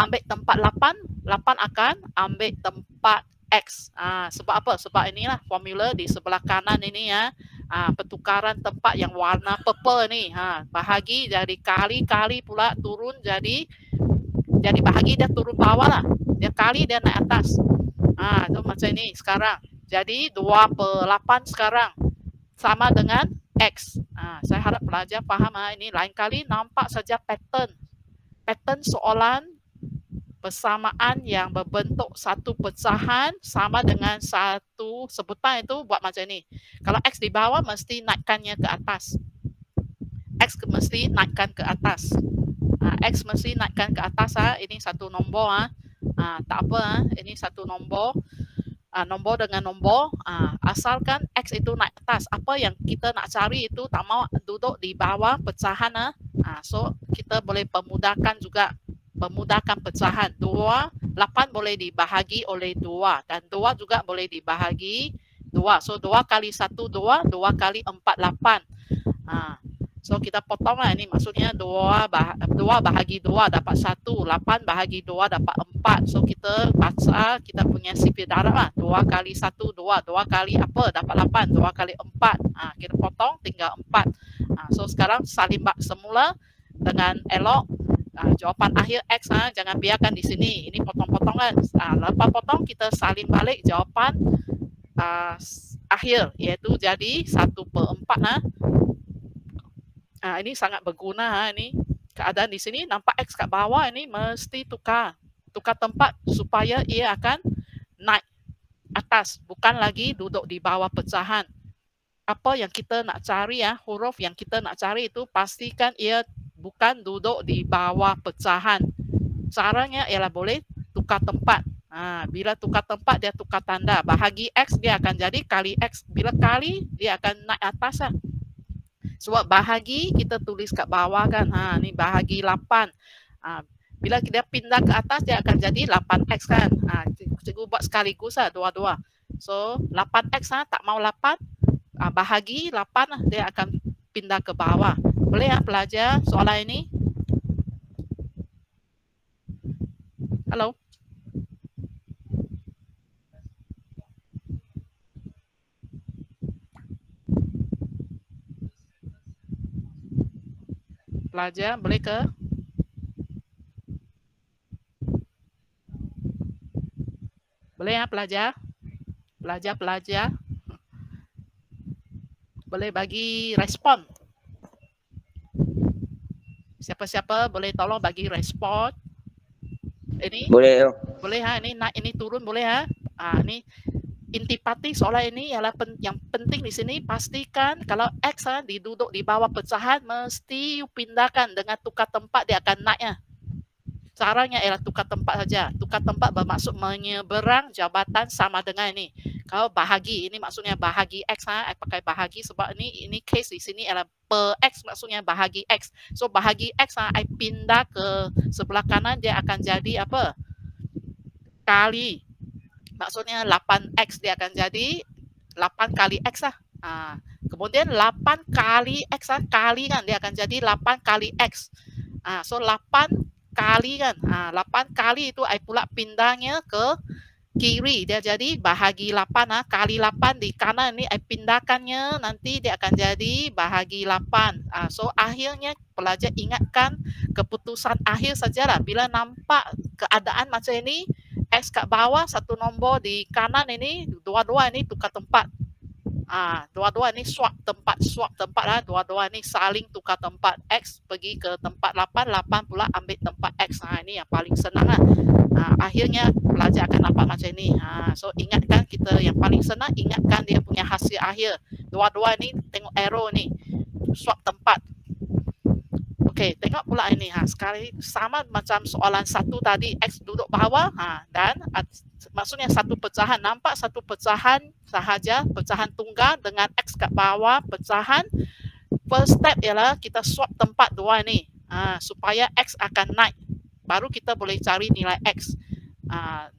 ambil tempat 8, 8 akan ambil tempat X. Sebab apa? Sebab inilah formula di sebelah kanan ini ya. Pertukaran tempat yang warna purple ni. Bahagi jadi kali-kali pula turun jadi bahagi dia turun bawah lah. Dia kali dia naik atas. Itu macam ini sekarang. Jadi 2/8 sekarang sama dengan X. Saya harap pelajar faham. Ini lain kali nampak saja pattern soalan persamaan yang berbentuk satu pecahan sama dengan satu sebutan itu buat macam ni. Kalau X di bawah mesti naikkannya ke atas. X mesti naikkan ke atas. X mesti naikkan ke atas. Ini satu nombor. Tak apa. Ini satu nombor. Nombor dengan nombor. Asalkan X itu naik atas. Apa yang kita nak cari itu tak mau duduk di bawah pecahan. So kita boleh pemudahkan juga. Memudahkan pecahan. 8 boleh dibahagi oleh 2 dan 2 juga boleh dibahagi 2. So 2 kali 1 2, 2 kali 4 8. So kita potonglah ini, maksudnya 2 bahagi 2 dapat 1, 8 bahagi 2 dapat 4. So kita baca kita punya sifir darab lah. 2 kali 1 2, 2 kali apa dapat 8, 2 kali 4. Kita potong tinggal 4. So sekarang salin bak semula dengan elok. Jawapan akhir X, jangan biarkan di sini. Ini potong-potongan. Lepas potong kita salin balik jawapan akhir, iaitu jadi 1/4. Ini sangat berguna. Ini keadaan di sini nampak X kat bawah ini mesti tukar tempat supaya ia akan naik atas, bukan lagi duduk di bawah pecahan. Apa yang kita nak cari huruf yang kita nak cari itu pastikan ia bukan duduk di bawah pecahan. Caranya ialah boleh tukar tempat. Bila tukar tempat dia tukar tanda. Bahagi X dia akan jadi kali X. Bila kali dia akan naik atas lah. Sebab bahagi kita tulis kat bawah kan. Ni bahagi 8. Bila dia pindah ke atas dia akan jadi 8X kan. Cikgu buat sekaligus lah dua-dua. So 8X tak mau 8. Bahagi 8 dia akan pindah ke bawah. Boleh pelajar soalan ini? Halo? Pelajar boleh ke? Boleh pelajar? Pelajar. Boleh bagi respon. Siapa-siapa boleh tolong bagi respon. Ini Boleh. Boleh ini naik ini turun boleh ini intipati soalan ini ialah yang penting di sini pastikan kalau X diduduk di bawah pecahan mesti pindahkan dengan tukar tempat dia akan naik Caranya ialah tukar tempat saja. Tukar tempat bermaksud menyeberang jabatan sama dengan ini. Kalau bahagi, ini maksudnya bahagi X. Saya pakai bahagi sebab ini case di sini ialah per X maksudnya bahagi X. So bahagi X saya pindah ke sebelah kanan dia akan jadi apa? Kali. Maksudnya 8X dia akan jadi 8 kali X lah. Kemudian 8 kali X kali kan dia akan jadi 8 kali X. So 8 kali kan. 8 kali itu I pula pindahnya ke kiri, dia jadi bahagi 8 kali 8 di kanan ni pindahkannya nanti dia akan jadi bahagi 8. So akhirnya pelajar ingatkan keputusan akhir sajalah. Bila nampak keadaan macam ini, X kat bawah, satu nombor di kanan ini, dua-dua ini tukar tempat. Dua-dua ni swap tempat lah. Dua-dua ni saling tukar tempat. X pergi ke tempat 8, 8 pula ambil tempat X. Ini yang paling senang lah. Akhirnya pelajar akan nampak macam ni. So ingatkan kita yang paling senang, ingatkan dia punya hasil akhir. Dua-dua ni tengok arrow ni, swap tempat. Okey, tengok pula ini. Sekali sama macam soalan satu tadi, X duduk bawah dan maksudnya satu pecahan. Nampak satu pecahan sahaja, pecahan tunggal dengan X kat bawah pecahan. First step ialah kita swap tempat dua ni supaya X akan naik. Baru kita boleh cari nilai X.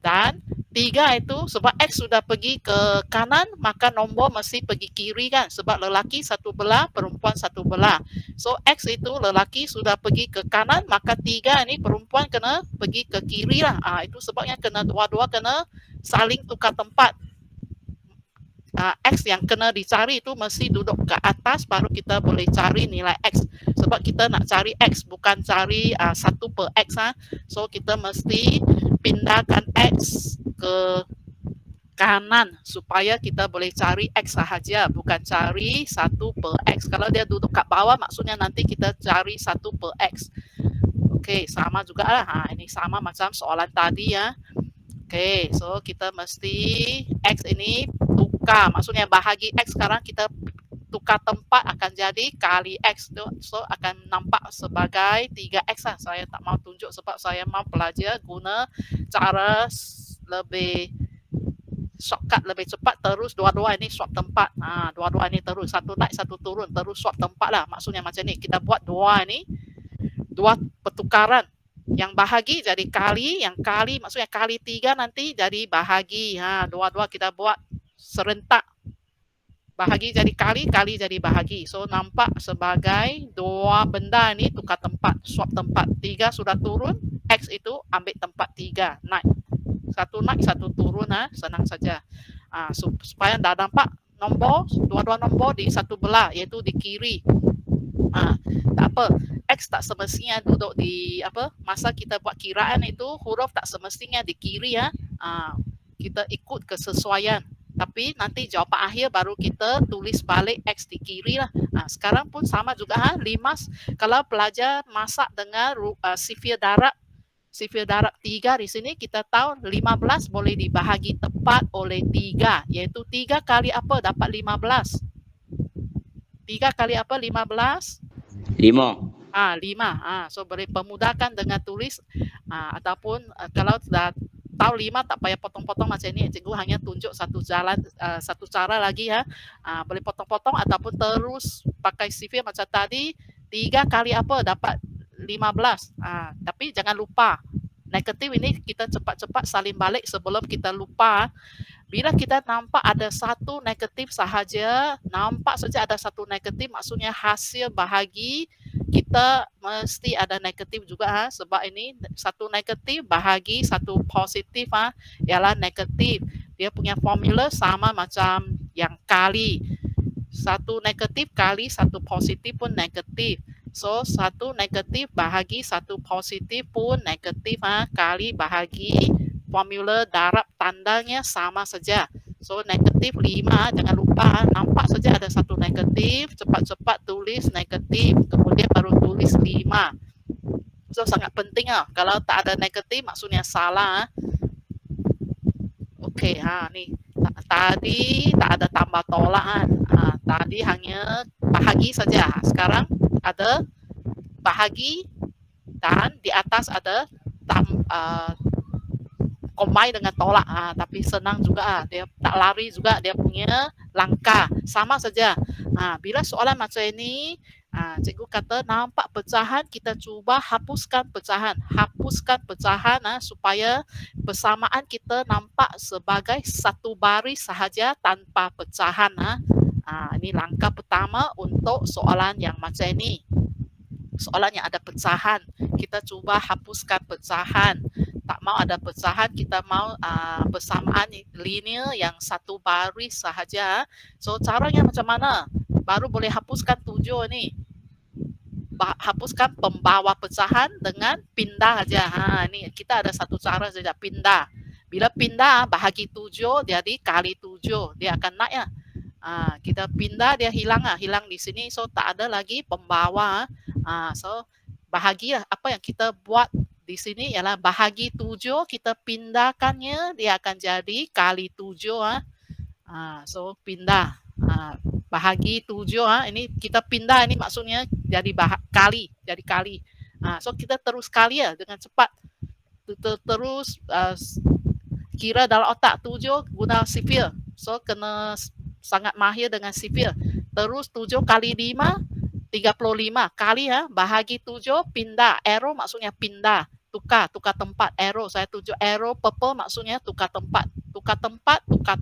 Dan 3 itu sebab X sudah pergi ke kanan, maka nombor mesti pergi kiri kan. Sebab lelaki satu belah, perempuan satu belah. So X itu lelaki sudah pergi ke kanan, maka 3 ni perempuan kena pergi ke kiri lah. Itu sebabnya kena dua-dua kena saling tukar tempat. X yang kena dicari itu mesti duduk ke atas, baru kita boleh cari nilai X. Sebab kita nak cari X, bukan cari 1 per X. So kita mesti pindahkan X ke kanan supaya kita boleh cari X sahaja, bukan cari 1 per X. Kalau dia duduk kat bawah, maksudnya nanti kita cari 1 per X. Okey, sama juga lah. Ini sama macam soalan tadi ya. Okey, so kita mesti X ini tukar, maksudnya bahagi X sekarang kita tukar tempat akan jadi kali X. So akan nampak sebagai 3X lah. Saya tak mau tunjuk sebab saya mau pelajar guna cara lebih shortcut, lebih cepat. Terus dua-dua ini swap tempat. Dua-dua ini terus, satu naik satu turun, terus swap tempat lah. Maksudnya macam ni, kita buat dua ini, dua pertukaran. Yang bahagi jadi kali, yang kali maksudnya kali 3 nanti jadi bahagi. Dua-dua kita buat serentak. Bahagi jadi kali, kali jadi bahagi. So nampak sebagai dua benda ini tukar tempat, swap tempat. 3 sudah turun, X itu ambil tempat 3, naik. Satu naik, satu turun, senang saja. Supaya dah nampak nombor, dua-dua nombor di satu belah, iaitu di kiri. Tak apa, X tak semestinya duduk di masa kita buat kiraan itu huruf tak semestinya di kiri ya. Kita ikut kesesuaian. Tapi nanti jawapan akhir baru kita tulis balik X di kiri lah. Sekarang pun sama juga Limas. Kalau pelajar masak dengan sifir darab 3 di sini, kita tahu 15 boleh dibahagi tepat oleh 3. Iaitu 3 kali apa dapat 15? 3 kali apa 15? 5. 5. So boleh permudahkan dengan tulis ataupun kalau sudah tahu 5 tak payah potong-potong macam ni. Cikgu hanya tunjuk satu jalan, satu cara lagi ya. Boleh potong-potong ataupun terus pakai sifir macam tadi. 3 kali apa dapat 15. Tapi jangan lupa negatif ini kita cepat-cepat salin balik sebelum kita lupa. Bila kita nampak ada satu negatif sahaja, nampak saja ada satu negatif, maksudnya hasil bahagi kita mesti ada negatif juga sebab ini satu negatif bahagi satu positif ialah negatif. Dia punya formula sama macam yang kali. Satu negatif kali satu positif pun negatif. So satu negatif bahagi satu positif pun negatif kali bahagi formula darab tandanya sama saja. So negatif 5, jangan lupa nampak saja ada satu negatif, cepat-cepat tulis negatif, kemudian baru tulis 5. So sangat penting kalau tak ada negatif maksudnya salah. Okey, ni tadi tak ada tambah tolak tadi hanya bahagi saja. Sekarang ada bahagi dan di atas ada combine dengan tolak, tapi senang juga dia tak lari juga dia punya langkah, sama saja. Bila soalan macam ini, cikgu kata nampak pecahan, kita cuba hapuskan pecahan supaya persamaan kita nampak sebagai satu baris sahaja tanpa pecahan. Ini langkah pertama untuk soalan yang macam ini. Soalan yang ada pecahan, kita cuba hapuskan pecahan. Tak mau ada pecahan, kita mau persamaan linear yang satu baris sahaja. So caranya macam mana? Baru boleh hapuskan 7 ni. Hapuskan pembawa pecahan dengan pindah aja. Ni kita ada satu cara saja, pindah. Bila pindah bahagi 7 jadi kali 7, dia akan naik ya. Kita pindah dia hilang hilang di sini, so tak ada lagi pembawa. So bahagi apa yang kita buat di sini ialah bahagi 7, kita pindahkannya dia akan jadi kali 7 so pindah bahagi 7 ini kita pindah, ini maksudnya jadi kali, so kita terus kali dengan cepat, terus kira dalam otak 7 guna sifir, so kena sangat mahir dengan sifir. Terus 7 kali 5 35 kali bahagi 7 pindah, arrow maksudnya pindah, tukar tempat, arrow saya tunjuk arrow purple maksudnya tukar tempat, tukar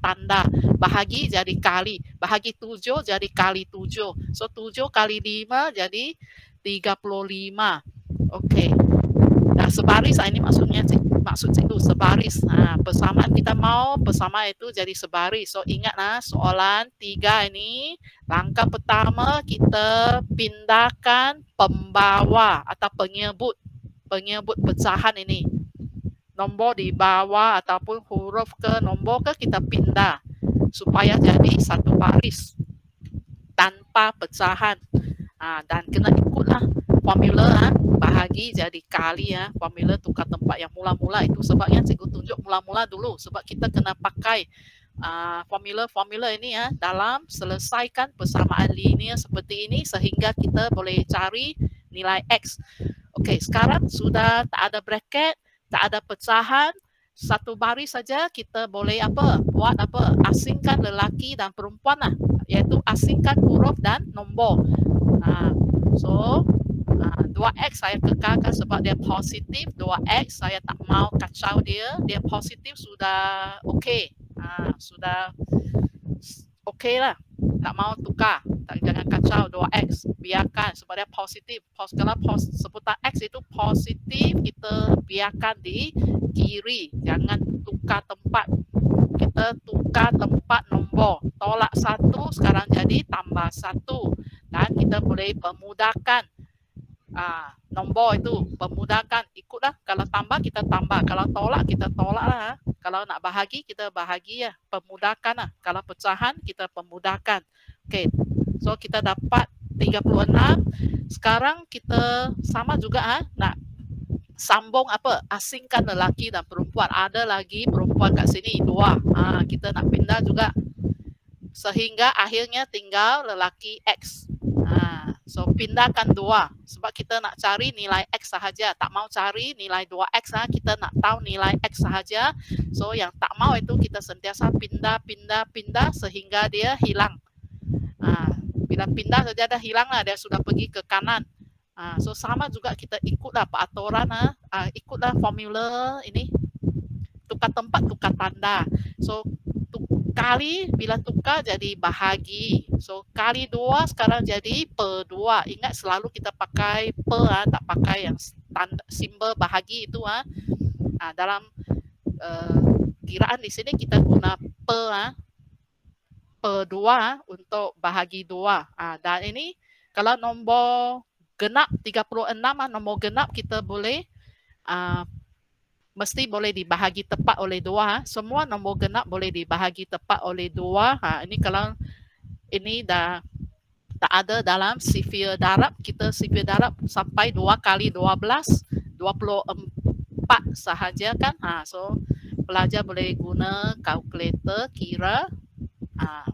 tanda, bahagi jadi kali, bahagi 7 jadi kali 7, so 7 kali 5 jadi 35. Okey. Nah, sebaris ini maksud cikgu sebaris. Persamaan kita mau persamaan itu jadi sebaris. So ingatlah soalan 3 ini, langkah pertama kita pindahkan pembawa atau penyebut pecahan ini. Nombor di bawah ataupun huruf ke nombor ke kita pindah supaya jadi satu baris tanpa pecahan. Dan kena ikutlah formula bahagi jadi kali formula tukar tempat yang mula-mula itu, sebabnya cikgu tunjuk mula-mula dulu sebab kita kena pakai formula ini dalam selesaikan persamaan linear seperti ini sehingga kita boleh cari nilai X. Okey, sekarang sudah tak ada bracket, tak ada pecahan, satu baris saja, kita boleh buat asingkan lelaki dan perempuan iaitu asingkan huruf dan nombor. So 2x saya kekalkan sebab dia positif, 2x saya tak mau kacau dia positif sudah okey. Sudah okey lah, tak mau tukar, jangan kacau 2x, biarkan sebab dia positif. Kalau sebutan x itu positif, kita biarkan di kiri, jangan tukar tempat. Kita tukar tempat nombor, tolak 1 sekarang jadi tambah 1, dan kita boleh pemudahkan nombor itu, pemudahkan, ikutlah, kalau tambah kita tambah, kalau tolak kita tolak lah. Kalau nak bahagi kita bahagi pemudahkan lah. Kalau pecahan kita pemudahkan. Okey, so kita dapat 36. Sekarang kita sama juga nak sambung asingkan lelaki dan perempuan. Ada lagi perempuan kat sini 2. Kita nak pindah juga sehingga akhirnya tinggal lelaki X. So pindahkan 2 sebab kita nak cari nilai X sahaja, tak mau cari nilai 2X kita nak tahu nilai X sahaja. So yang tak mau itu kita sentiasa pindah sehingga dia hilang. Bila pindah saja dah hilang dia sudah pergi ke kanan. So sama juga kita ikutlah peraturan, ikutlah formula ini, tukar tempat, tukar tanda. So kali bila tukar jadi bahagi, so kali 2 sekarang jadi per 2. Ingat selalu kita pakai per, tak pakai yang tanda, simbol bahagi itu. Dalam kiraan di sini kita guna per 2 untuk bahagi 2. Dan ini kalau nombor genap 36, nombor genap kita boleh mesti boleh dibahagi tepat oleh 2. Semua nombor genap boleh dibahagi tepat oleh 2. Ini kalau ini dah tak ada dalam sifir darab, kita sifir darab sampai 2 kali 12, 24 sahaja kan. So pelajar boleh guna kalkulator kira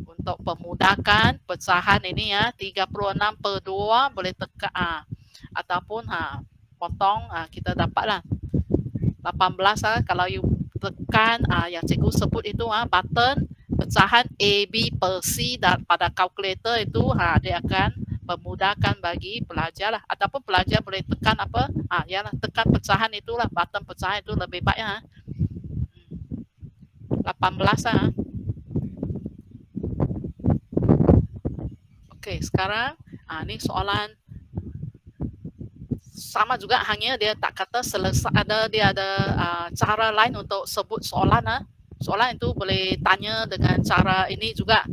untuk pemudahkan pecahan ini 36 per 2 boleh tekan ataupun potong, kita dapatlah 18 kalau you tekan yang cikgu sebut itu button pecahan A, B per C dan pada kalkulator itu dia akan memudahkan bagi pelajar lah, ataupun pelajar boleh tekan tekan pecahan itulah, button pecahan itu lebih baik 18 Okey, sekarang ni soalan sama juga, hanya dia tak kata selesai, dia ada cara lain untuk sebut soalan. Soalan itu boleh tanya dengan cara ini juga.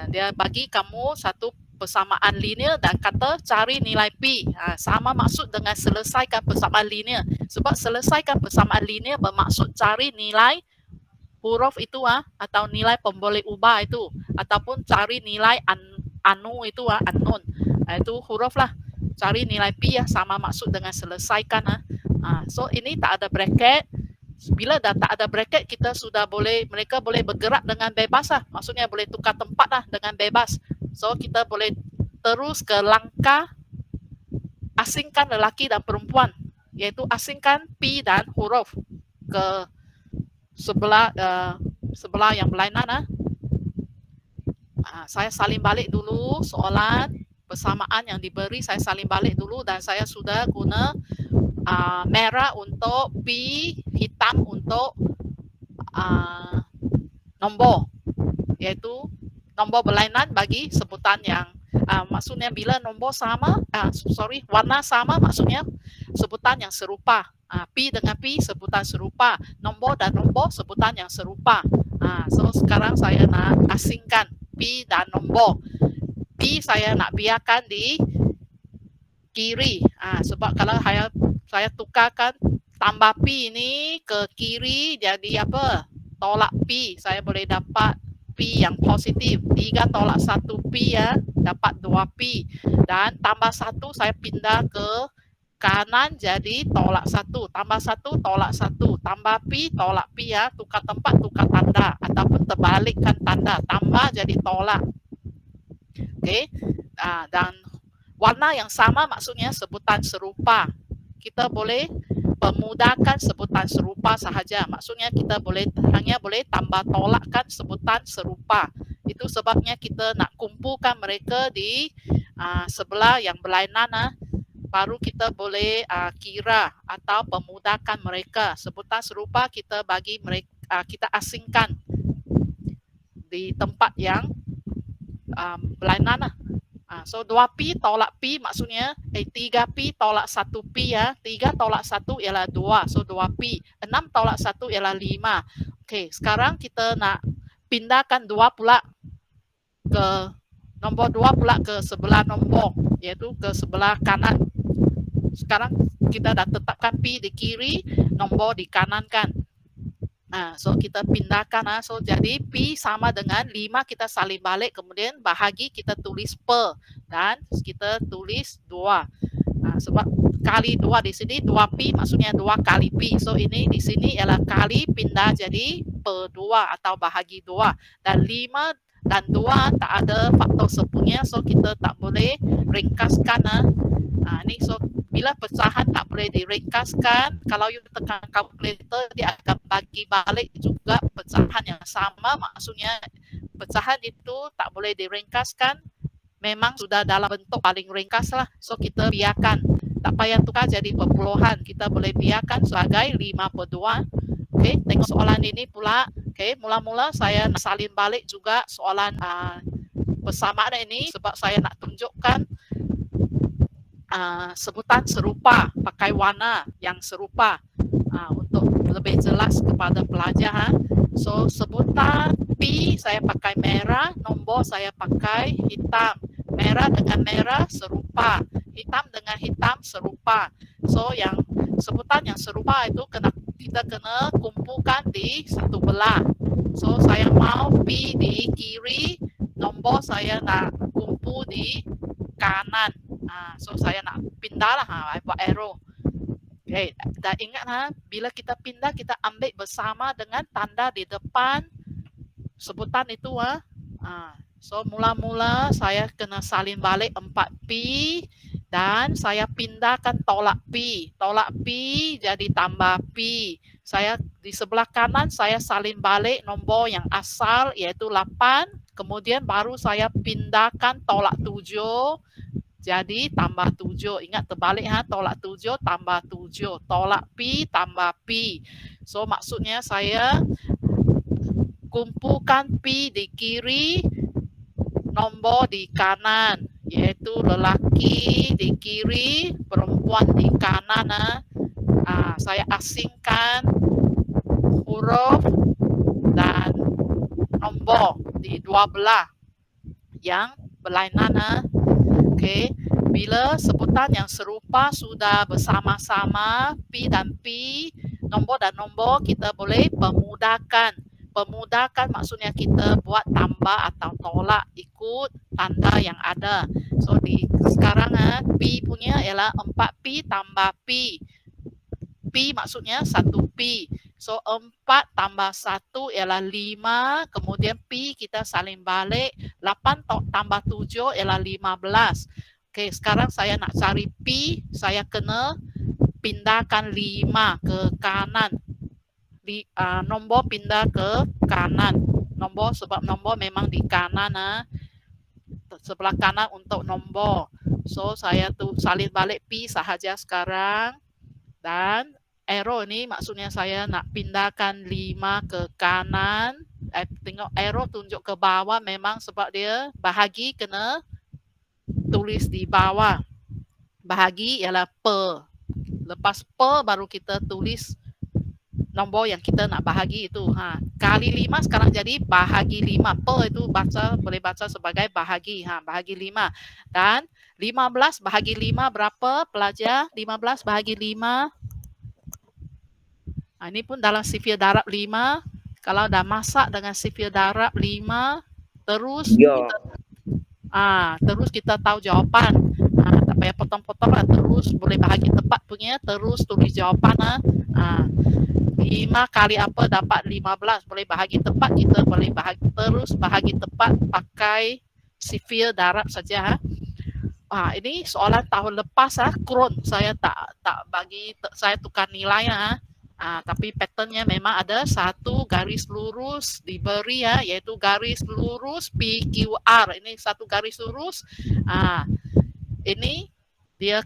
Dia bagi kamu satu persamaan linear dan kata cari nilai pi. Sama maksud dengan selesaikan persamaan linear. Sebab selesaikan persamaan linear bermaksud cari nilai huruf itu atau nilai pemboleh ubah itu, ataupun cari nilai anu itu unknown. Itu huruf lah. Cari nilai pi sama maksud dengan selesaikan. So ini tak ada bracket. Bila dah tak ada bracket, kita sudah boleh, mereka boleh bergerak dengan bebas lah. Maksudnya boleh tukar tempat lah dengan bebas. So kita boleh terus ke langkah asingkan lelaki dan perempuan, iaitu asingkan pi dan huruf ke sebelah yang berlainan. Saya salin balik dulu soalan persamaan yang diberi, saya salin balik dulu, dan saya sudah guna merah untuk pi, hitam untuk nombor, iaitu nombor berlainan bagi sebutan yang maksudnya bila nombor sama, warna sama, maksudnya sebutan yang serupa. Pi dengan pi sebutan serupa, nombor dan nombor sebutan yang serupa. So sekarang saya nak asingkan pi dan nombor. Pi saya nak biarkan di kiri, sebab kalau saya tukarkan tambah pi ini ke kiri, jadi apa? Tolak pi, saya boleh dapat pi yang positif. 3 tolak 1 pi dapat 2 pi. Dan tambah 1 saya pindah ke kanan, jadi tolak 1. Tambah 1 tolak 1. Tambah pi tolak pi tukar tempat, tukar tanda, ataupun terbalikkan tanda. Tambah jadi tolak. Okey. Dan warna yang sama maksudnya sebutan serupa. Kita boleh memudahkan sebutan serupa sahaja. Maksudnya kita hanya boleh tambah tolakkan sebutan serupa. Itu sebabnya kita nak kumpulkan mereka di sebelah yang berlainan. Baru kita boleh kira atau memudahkan mereka. Sebutan serupa kita bagi mereka, kita asingkan di tempat yang berlainan. So 2 pi tolak pi maksudnya 3 pi tolak 1 pi 3 tolak 1 ialah 2. So 2 pi. 6 tolak 1 ialah 5. Okey, sekarang kita nak pindahkan 2 pula ke nombor 2 pula ke sebelah nombor, iaitu ke sebelah kanan. Sekarang kita dah tetapkan pi di kiri, nombor di kanan kan. So kita pindahkan. So jadi pi sama dengan 5, kita salin balik, kemudian bahagi kita tulis per, dan kita tulis 2. Sebab kali 2 di sini 2 pi maksudnya 2 kali pi. So ini di sini ialah kali pindah jadi per 2 atau bahagi 2. Dan 5 dan 2 tak ada faktor sepunya, so kita tak boleh ringkaskan. Ini so bila pecahan tak boleh diringkaskan, kalau you tekan kalkulator dia akan bagi balik juga pecahan yang sama. Maksudnya pecahan itu tak boleh diringkaskan, memang sudah dalam bentuk paling ringkas lah. So kita biarkan, tak payah tukar jadi perpuluhan, kita boleh biarkan sebagai 5/2. Okey, tengok soalan ini pula. Okey, mula-mula saya nak salin balik juga soalan persamaan ini, sebab saya nak tunjukkan sebutan serupa, pakai warna yang serupa untuk lebih jelas kepada pelajar. So sebutan pi saya pakai merah, nombor saya pakai hitam. Merah dengan merah serupa, hitam dengan hitam serupa. So yang sebutan yang serupa itu kita kena kumpulkan di satu belah. So saya mau pi di kiri, nombor saya nak kumpul di kanan. So saya nak pindah lah, buat arrow. Okay. Dan ingat bila kita pindah, kita ambil bersama dengan tanda di depan sebutan itu. So mula-mula saya kena salin balik 4 pi, dan saya pindahkan tolak pi. Tolak pi jadi tambah pi. Saya di sebelah kanan saya salin balik nombor yang asal, iaitu 8. Kemudian baru saya pindahkan tolak 7. Jadi tambah 7. Ingat terbalik tolak 7 tambah 7. Tolak pi tambah pi. So maksudnya saya kumpulkan pi di kiri, nombor di kanan, iaitu lelaki lelaki di kiri, perempuan di kanan. Saya asingkan huruf dan nombor di dua belah yang berlainan. Okey, bila sebutan yang serupa sudah bersama-sama, P dan P, nombor dan nombor, kita boleh pemudahkan. Pemudahkan maksudnya kita buat tambah atau tolak ikut tanda yang ada. So di sekarang P punya ialah 4P tambah P. P maksudnya 1P. So 4 tambah 1 ialah 5. Kemudian P kita salin balik. 8 tambah 7 ialah 15. Okey, sekarang saya nak cari P. Saya kena pindahkan 5 ke kanan. Nombor pindah ke kanan. Nombor sebab nombor memang di kanan. Sebelah kanan untuk nombor. So saya tu salin balik P sahaja sekarang. Dan arrow ni maksudnya saya nak pindahkan 5 ke kanan. Tengok arrow tunjuk ke bawah memang sebab dia bahagi kena tulis di bawah. Bahagi ialah per. Lepas per baru kita tulis nombor yang kita nak bahagi itu. Kali 5 sekarang jadi bahagi 5. Per itu boleh baca sebagai bahagi. Bahagi 5. Dan 15 bahagi 5 berapa pelajar? 15 bahagi 5. Ini pun dalam sifir darab 5. Kalau dah masak dengan sifir darab 5, terus terus kita tahu jawapan. Tak payah potong-potong lah, terus boleh bahagi tepat punya, terus tulis jawapan. 5 kali apa dapat 15, boleh bahagi tepat, kita boleh terus bahagi tepat pakai sifir darab saja. Ini soalan tahun lepas kurun saya tak bagi, saya tukar nilai. Tapi patternnya memang ada satu garis lurus diberi iaitu garis lurus PQR. Ini satu garis lurus. Ini dia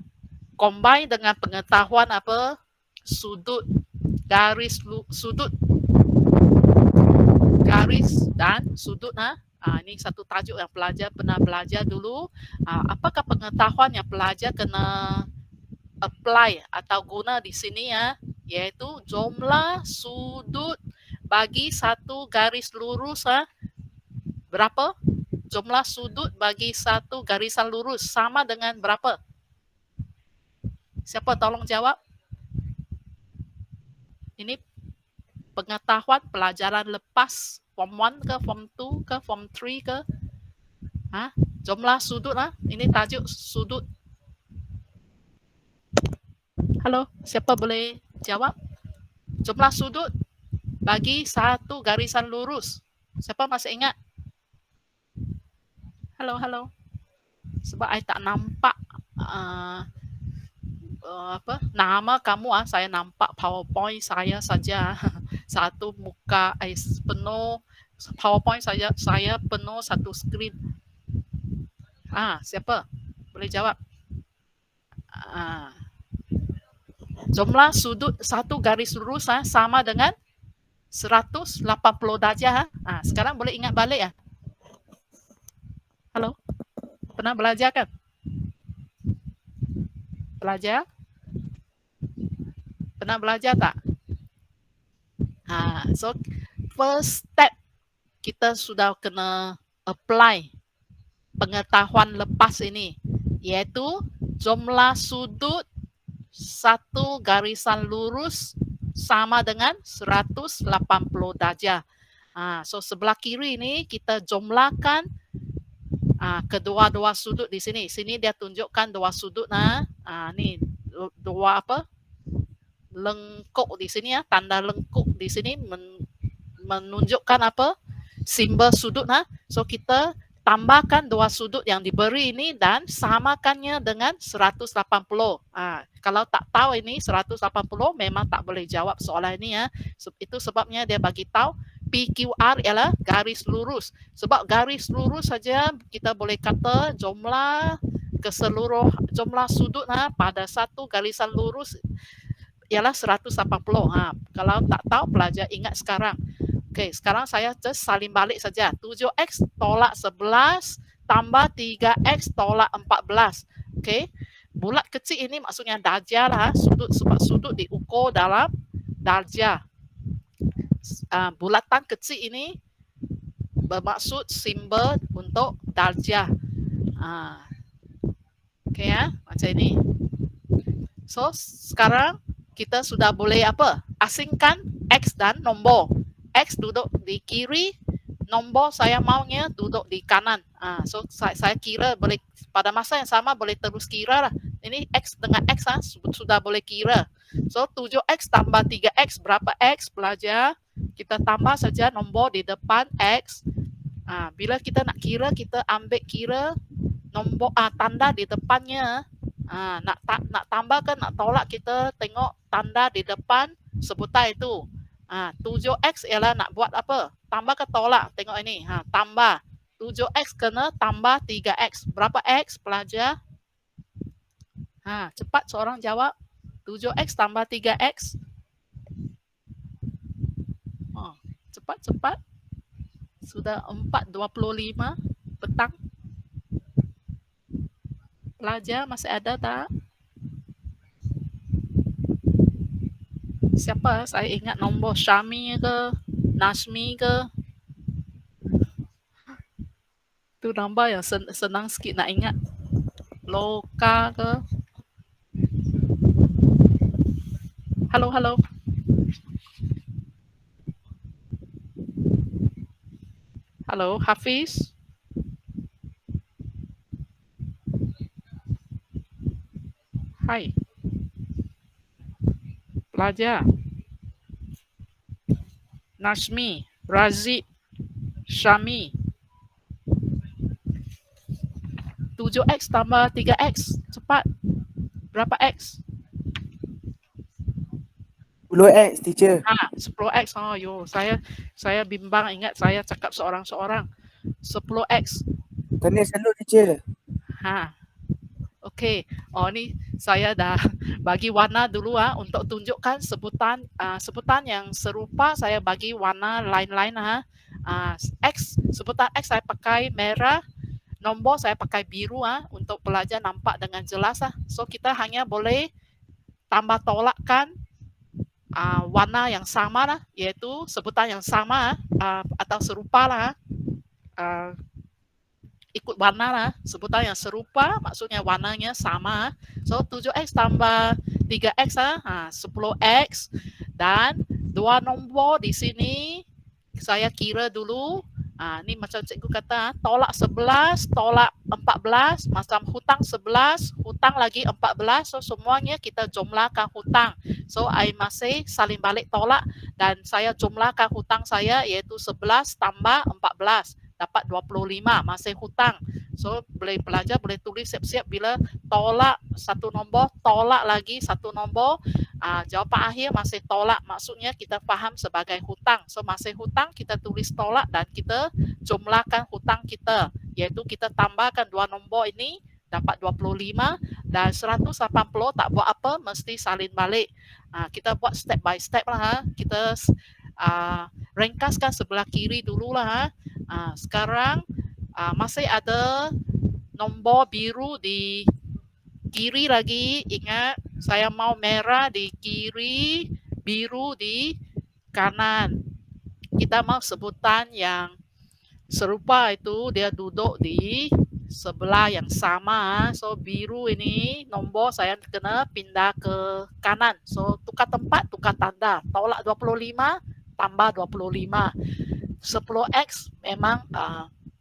combine dengan pengetahuan apa? Sudut, garis dan sudut. Ini satu tajuk yang pelajar pernah belajar dulu. Apakah pengetahuan yang pelajar kena apply atau guna di sini iaitu jumlah sudut bagi satu garis lurus berapa? Jumlah sudut bagi satu garisan lurus sama dengan berapa? Siapa tolong jawab? Ini pengetahuan pelajaran lepas form 1 ke form 2 ke form 3 ke? Jumlah sudut ini tajuk sudut. Halo, siapa boleh jawab? Jumlah sudut bagi satu garisan lurus. Siapa masih ingat? Halo. Sebab saya tak nampak nama kamu. Saya nampak PowerPoint saya saja. Satu muka penuh PowerPoint saya penuh satu skrin. Siapa? Boleh jawab? Jumlah sudut satu garis lurus sama dengan 180 darjah. Sekarang boleh ingat balik Halo? Pernah belajar kan? Belajar? Pernah belajar tak? So first step kita sudah kena apply pengetahuan lepas ini, iaitu jumlah sudut satu garisan lurus sama dengan 180 darjah. So sebelah kiri ini kita jumlahkan kedua-dua sudut di sini. Sini dia tunjukkan dua sudut. Ni dua apa? Lengkuk di sini tanda lengkuk di sini menunjukkan apa? Simbol sudut. So kita tambahkan dua sudut yang diberi ini dan samakannya dengan 180. Kalau tak tahu ini 180 memang tak boleh jawab soalan ini Itu sebabnya dia bagi tahu PQR ialah garis lurus. Sebab garis lurus saja kita boleh kata jumlah jumlah sudut pada satu garisan lurus ialah 180. Kalau tak tahu pelajar ingat sekarang. Okey, sekarang saya just salin balik saja. 7X tolak 11 tambah 3X tolak 14. Okey. Bulat kecil ini maksudnya darjah lah. Sudut, sebab sudut diukur dalam darjah. Bulatan kecil ini bermaksud simbol untuk darjah. Okey ya, macam ini. So, sekarang kita sudah boleh apa? Asingkan X dan nombor. X duduk di kiri, nombor saya maunya duduk di kanan. So, saya kira boleh pada masa yang sama boleh terus kira lah. Ini X dengan X sudah boleh kira. So, 7X tambah 3X berapa X pelajar? Kita tambah saja nombor di depan X. Bila kita nak kira, kita ambil kira nombor tanda di depannya. Nak tambah ke nak tolak, kita tengok tanda di depan sebutan itu. 7X ialah nak buat apa? Tambah ke tolak? Tengok ini. Tambah. 7X kena tambah 3X. Berapa X pelajar? Cepat seorang jawab. 7X tambah 3X. Cepat. Sudah 4.25 petang. Pelajar masih ada tak? Siapa? Saya ingat nombor Syami ke? Nashmi ke? Tu nombor yang senang sikit nak ingat. Loka ke? Halo. Halo, Hafiz. Hai. Pelajar. Nashmi, Razid, Syami. 7X tambah 3X. Cepat. Berapa X? 10X, teacher. 10X. Saya bimbang ingat saya cakap seorang-seorang. 10X. Kena selalu, teacher. Okey. Ni saya dah bagi warna dulu untuk tunjukkan sebutan yang serupa. Saya bagi warna lain-lain X, sebutan X saya pakai merah, nombor saya pakai biru untuk pelajar nampak dengan jelas So kita hanya boleh tambah tolakkan warna yang sama lah, iaitu sebutan yang sama atau serupa lah. Ikut warna lah, sebutan yang serupa maksudnya warnanya sama. So 7X tambah 3X 10X, dan dua nombor di sini saya kira dulu. Ni macam cikgu kata, tolak 11, tolak 14, macam hutang 11, hutang lagi 14. So semuanya kita jumlahkan hutang. So I masih saling balik tolak dan saya jumlahkan hutang saya, iaitu 11 tambah 14. Dapat 25, masih hutang. So pelajar boleh tulis siap-siap bila tolak satu nombor, tolak lagi satu nombor. Jawapan akhir masih tolak, maksudnya kita faham sebagai hutang. So masih hutang, kita tulis tolak dan kita jumlahkan hutang kita, iaitu kita tambahkan dua nombor ini dapat 25 dan 180 tak buat apa, mesti salin balik. Kita buat step by step lah. Kita ringkaskan sebelah kiri dulu lah. Sekarang masih ada nombor biru di kiri lagi. Ingat, saya mau merah di kiri, biru di kanan. Kita mau sebutan yang serupa, itu dia duduk di sebelah yang sama. So biru ini nombor saya kena pindah ke kanan. So tukar tempat, tukar tanda. Tolak 25 tambah 25. 10X memang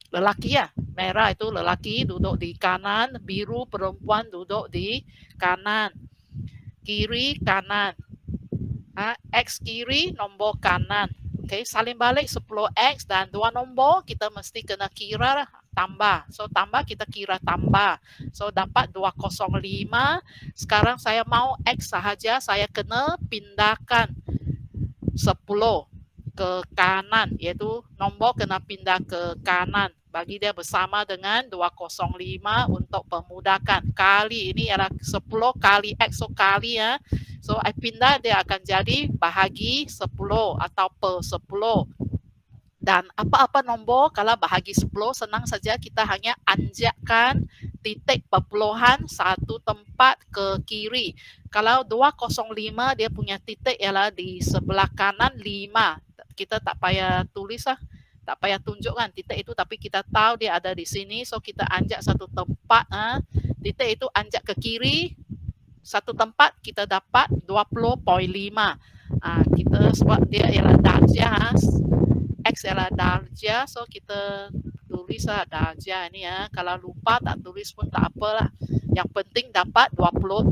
lelaki merah itu lelaki duduk di kanan, biru perempuan duduk di kanan. Kiri kanan. X kiri, nombor kanan. Okey, salin balik 10X dan dua nombor kita mesti kena kira tambah. So tambah, kita kira tambah. So dapat 205. Sekarang saya mau X sahaja, saya kena pindahkan 10 ke kanan, iaitu nombor kena pindah ke kanan. Bagi dia bersama dengan 205 untuk pemudahkan. Kali ini adalah 10 kali X, so kali So I pindah, dia akan jadi bahagi 10 atau per 10. Dan apa-apa nombor kalau bahagi 10 senang saja, kita hanya anjakkan titik perpuluhan satu tempat ke kiri. Kalau 205 dia punya titik ialah di sebelah kanan 5. Kita tak payah tulis lah. Tak payah tunjukkan titik itu, tapi kita tahu dia ada di sini. So kita anjak satu tempat. Titik itu anjak ke kiri. Satu tempat kita dapat 20.5. Kita sebab dia ialah darjah. X ialah darjah. So kita tulislah darjah ni ya. Kalau lupa tak tulis pun tak apalah. Yang penting dapat 20.5.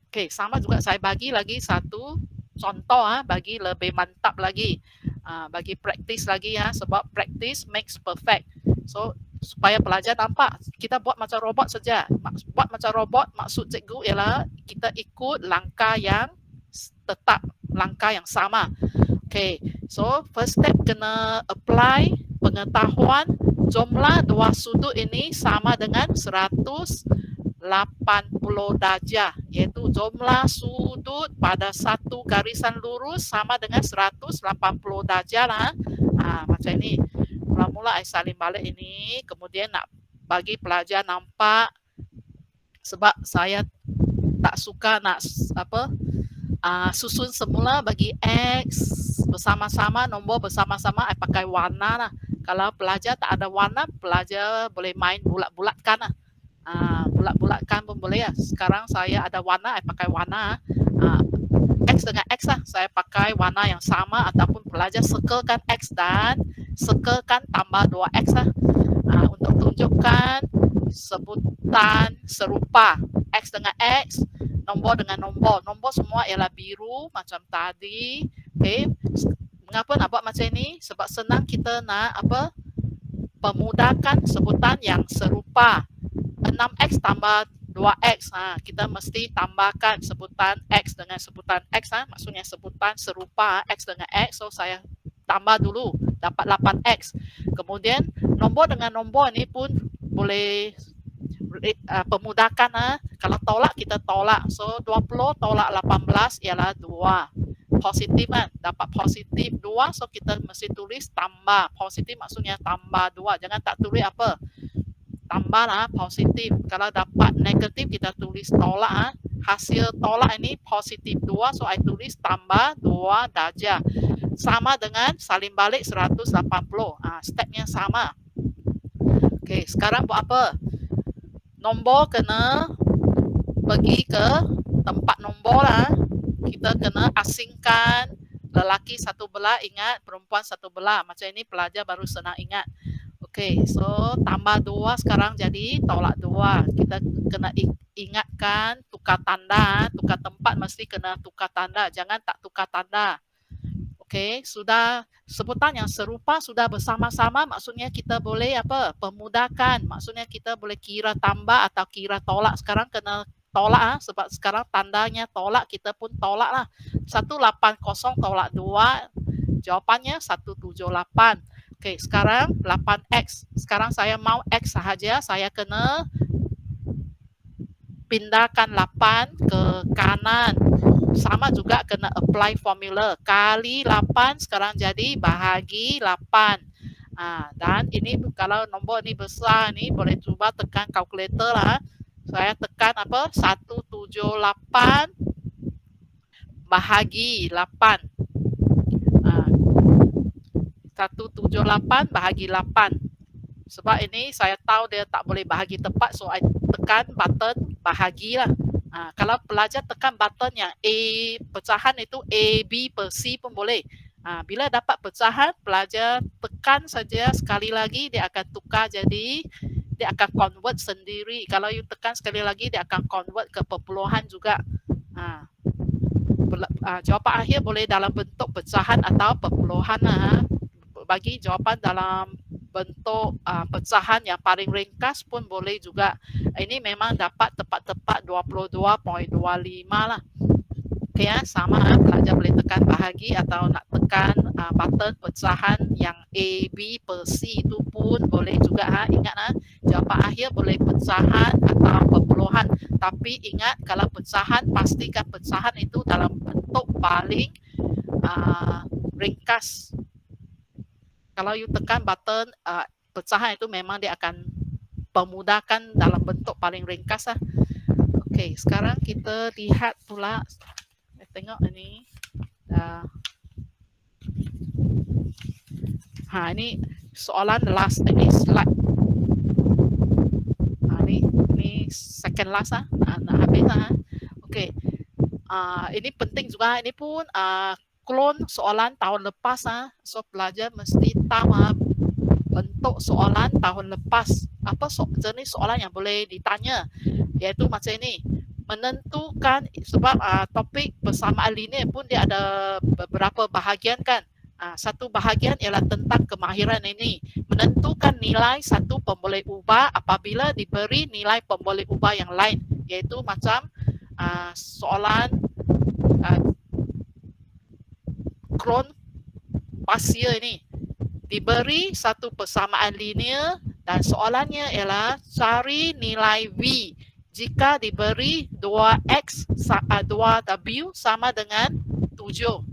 Okey, sama juga saya bagi lagi satu contoh bagi lebih mantap lagi. Bagi praktis lagi ya, sebab practice makes perfect. So supaya pelajar nampak kita buat macam robot saja. Buat macam robot maksud cikgu ialah kita ikut langkah yang tetap, langkah yang sama. Okay, so first step kena apply pengetahuan jumlah dua sudut ini sama dengan 180 darjah, iaitu jumlah sudut pada satu garisan lurus sama dengan 180 darjah lah. Macam ini. Mula-mula saya salin balik ini, kemudian nak bagi pelajar nampak, sebab saya tak suka nak susun semula bagi X bersama-sama, nombor bersama-sama, saya pakai warna lah. Kalau pelajar tak ada warna, pelajar boleh main bulat-bulatkan lah. Bulat-bulatkan pun boleh ya. Sekarang saya ada warna, saya pakai warna. X dengan X lah, saya pakai warna yang sama, ataupun pelajar circlekan X dan circlekan tambah 2X lah. Untuk tunjukkan sebutan serupa X dengan X, nombor dengan nombor. Nombor semua ialah biru macam tadi. Okay. Mengapa nak buat macam ini? Sebab senang kita nak pemudahkan sebutan yang serupa. 6X tambah 2X. Kita mesti tambahkan sebutan X dengan sebutan X. Maksudnya sebutan serupa X dengan X. So saya tambah dulu. Dapat 8X. Kemudian nombor dengan nombor ini pun boleh pemudahkan. Kalau tolak kita tolak. So 20 tolak 18 ialah 2. Positif kan, dapat positif 2. So kita mesti tulis tambah. Positif maksudnya tambah 2. Jangan tak tulis apa. Tambah lah positif. Kalau dapat negatif kita tulis tolak. Hasil tolak ini positif 2. So I tulis tambah 2 darjah. Sama dengan salin balik 180. Stepnya sama. Okay, sekarang buat apa? Nombor kena pergi ke tempat nombor lah. Kita kena asingkan lelaki satu belah, ingat perempuan satu belah. Macam ini pelajar baru senang ingat. Okey, so tambah 2 sekarang jadi tolak 2. Kita kena ingatkan tukar tanda. Tukar tempat mesti kena tukar tanda. Jangan tak tukar tanda. Okey, sudah sebutan yang serupa sudah bersama-sama, maksudnya kita boleh pemudahkan. Maksudnya kita boleh kira tambah atau kira tolak. Sekarang kena tolak sebab sekarang tandanya tolak, kita pun tolak lah. 180 tolak 2, jawapannya 178. Okey, sekarang 8X. Sekarang saya mau X sahaja, saya kena pindahkan 8 ke kanan. Sama juga kena apply formula. Kali 8 sekarang jadi bahagi 8. Dan ini kalau nombor ini besar ni boleh cuba tekan kalkulator lah. Saya tekan 178 bahagi 8. 178 bahagi 8. Sebab ini saya tahu dia tak boleh bahagi tepat, so I tekan button bahagi lah. Kalau pelajar tekan button yang A pecahan itu A, B per C pun boleh. Bila dapat pecahan, pelajar tekan saja sekali lagi, dia akan tukar jadi, dia akan convert sendiri. Kalau you tekan sekali lagi, dia akan convert ke perpuluhan juga. Jawapan akhir boleh dalam bentuk pecahan atau perpuluhan. Bagi jawapan dalam bentuk pecahan yang paling ringkas pun boleh juga. Ini memang dapat tepat-tepat 22.25 lah. Okay, sama pelajar boleh tekan bahagi atau nak tekan button pecahan yang A, B per C itu pun boleh juga. Ingat jawapan akhir boleh pecahan atau perpuluhan. Tapi ingat kalau pecahan, pastikan pecahan itu dalam bentuk paling ringkas. Kalau you tekan button pecahan itu memang dia akan mempermudahkan dalam bentuk paling ringkas lah. Okey, sekarang kita lihat pula, tengok ini. Ini soalan last, ini slide. Ini second last nak habis lah. Okey. Ini penting juga, ini pun klon soalan tahun lepas so pelajar mesti tahu bentuk soalan tahun lepas. Apa jenis soalan yang boleh ditanya, iaitu macam ini. Menentukan, sebab topik persamaan linear pun dia ada beberapa bahagian kan. Satu bahagian ialah tentang kemahiran ini, menentukan nilai satu pemboleh ubah apabila diberi nilai pemboleh ubah yang lain, iaitu macam soalan klon parsial ini, diberi satu persamaan linear dan soalannya ialah cari nilai V jika diberi 2x 2W sama dengan 7.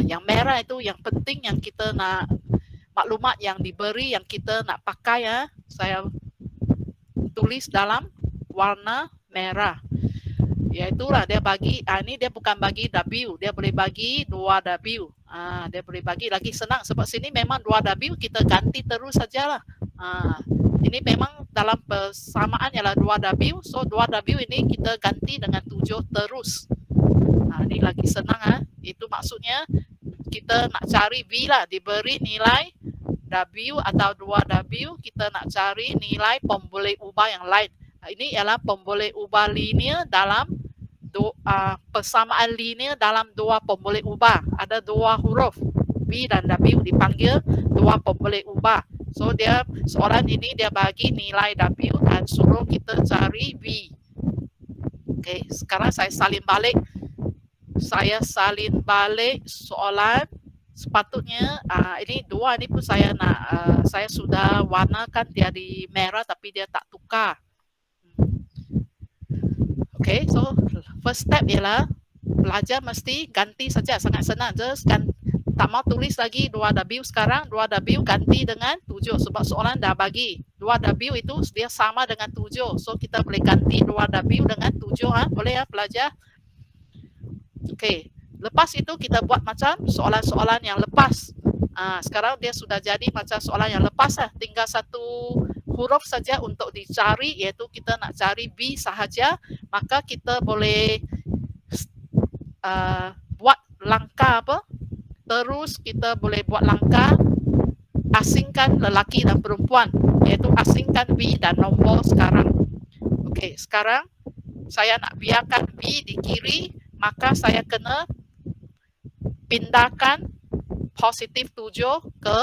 Yang merah itu yang penting, yang kita nak maklumat yang diberi, yang kita nak pakai saya tulis dalam warna merah. Iaitulah dia bagi, ini dia bukan bagi W, dia boleh bagi 2W. Dia boleh bagi lagi senang sebab sini memang 2W kita ganti terus sajalah. Ini memang dalam persamaan ialah 2W, so 2W ini kita ganti dengan 7 terus. Ini lagi senang itu maksudnya kita nak cari V lah, diberi nilai W atau 2W, kita nak cari nilai pemboleh ubah yang lain. Ini ialah pemboleh ubah linear dalam persamaan linear dalam dua pemboleh ubah. Ada dua huruf V dan W dipanggil dua pemboleh ubah. So dia soalan ini dia bagi nilai W dan suruh kita cari V. Okey, sekarang saya salin balik. Saya salin balik soalan. Sepatutnya ini dua ini pun saya nak saya sudah warnakan dia di merah tapi dia tak tukar. Okay, so first step ialah pelajar mesti ganti saja, sangat senang. Just tak mau tulis lagi 2W sekarang, 2W ganti dengan 7 sebab soalan dah bagi 2W itu dia sama dengan 7. So kita boleh ganti 2W dengan 7 boleh pelajar. Okay, lepas itu kita buat macam soalan-soalan yang lepas. Sekarang dia sudah jadi macam soalan yang lepas tinggal satu huruf saja untuk dicari, iaitu kita nak cari B sahaja. Maka kita boleh buat langkah apa? Terus kita boleh buat langkah asingkan lelaki dan perempuan, iaitu asingkan B dan nombor sekarang. Okey, sekarang saya nak biarkan B di kiri, maka saya kena pindahkan positif 7 ke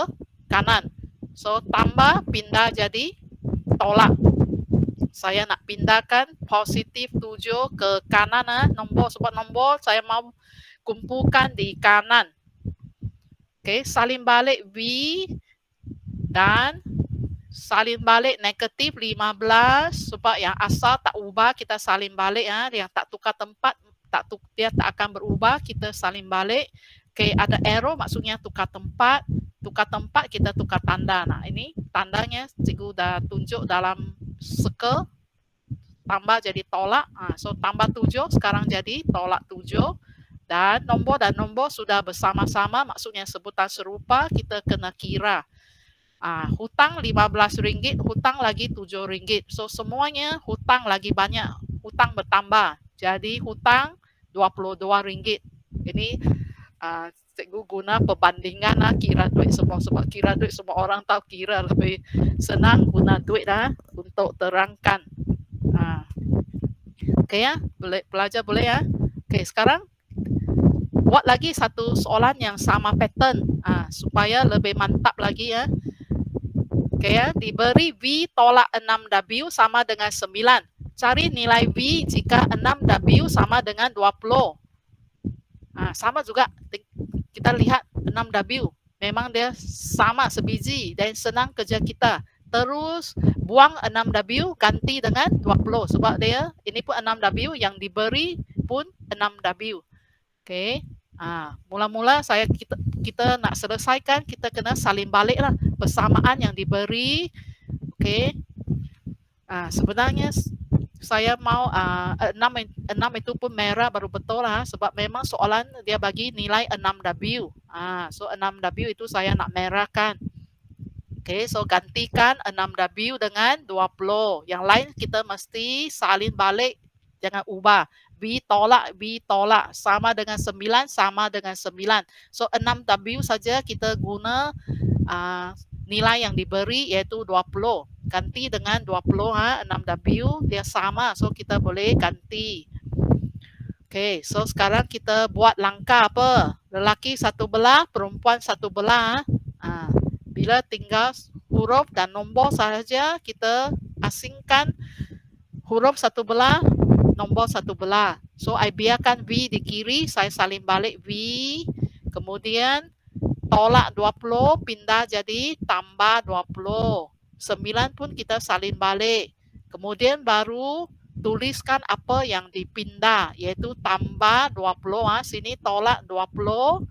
kanan. So tambah pindah jadi tolak. Saya nak pindahkan positif 7 ke kanan nombor, sebab nombor saya mau kumpulkan di kanan. Okey, salin balik V dan salin balik negatif 15 sebab yang asal tak ubah kita salin balik yang tak tukar tempat, dia tak akan berubah, kita salin balik. Okey, ada arrow maksudnya tukar tempat. Tukar tempat kita tukar tanda. Nah, ini tandanya cikgu dah tunjuk dalam circle. Tambah jadi tolak. So tambah 7 sekarang jadi tolak 7. Dan nombor sudah bersama-sama, maksudnya sebutan serupa, kita kena kira. Hutang RM15, hutang lagi RM7. So semuanya hutang lagi banyak, hutang bertambah. Jadi hutang RM22. Ini cikgu guna perbandingan kira duit semua, sebab kira duit semua orang tahu kira, lebih senang guna duit untuk terangkan. Okey boleh pelajar boleh Okey, sekarang buat lagi satu soalan yang sama pattern supaya lebih mantap lagi Okey diberi V tolak 6W sama dengan 9. Cari nilai V jika 6W sama dengan 20. Sama juga kita lihat 6W. Memang dia sama sebiji dan senang kerja kita. Terus buang 6W ganti dengan 20 sebab dia ini pun 6W, yang diberi pun 6W. Okey. Mula-mula kita nak selesaikan, kita kena salin baliklah persamaan yang diberi. Okey. Sebenarnya saya mau 6 itu pun merah baru betul lah, sebab memang soalan dia bagi nilai 6W. So 6W itu saya nak merahkan. Oke, so gantikan 6W dengan 20. Yang lain kita mesti salin balik, jangan ubah. B tolak sama dengan 9 sama dengan 9. So 6W saja kita guna nilai yang diberi yaitu 20. Ganti dengan 20 6W dia sama, so kita boleh ganti. Oke, so sekarang kita buat langkah apa? Lelaki satu belah, perempuan satu belah. Bila tinggal huruf dan nombor sahaja, kita asingkan huruf satu belah, nombor satu belah. So I biarkan V di kiri, saya salin balik V. Kemudian tolak 20 pindah jadi tambah 20. 9 pun kita salin balik. Kemudian baru tuliskan apa yang dipindah, yaitu tambah 20. Sini tolak 20,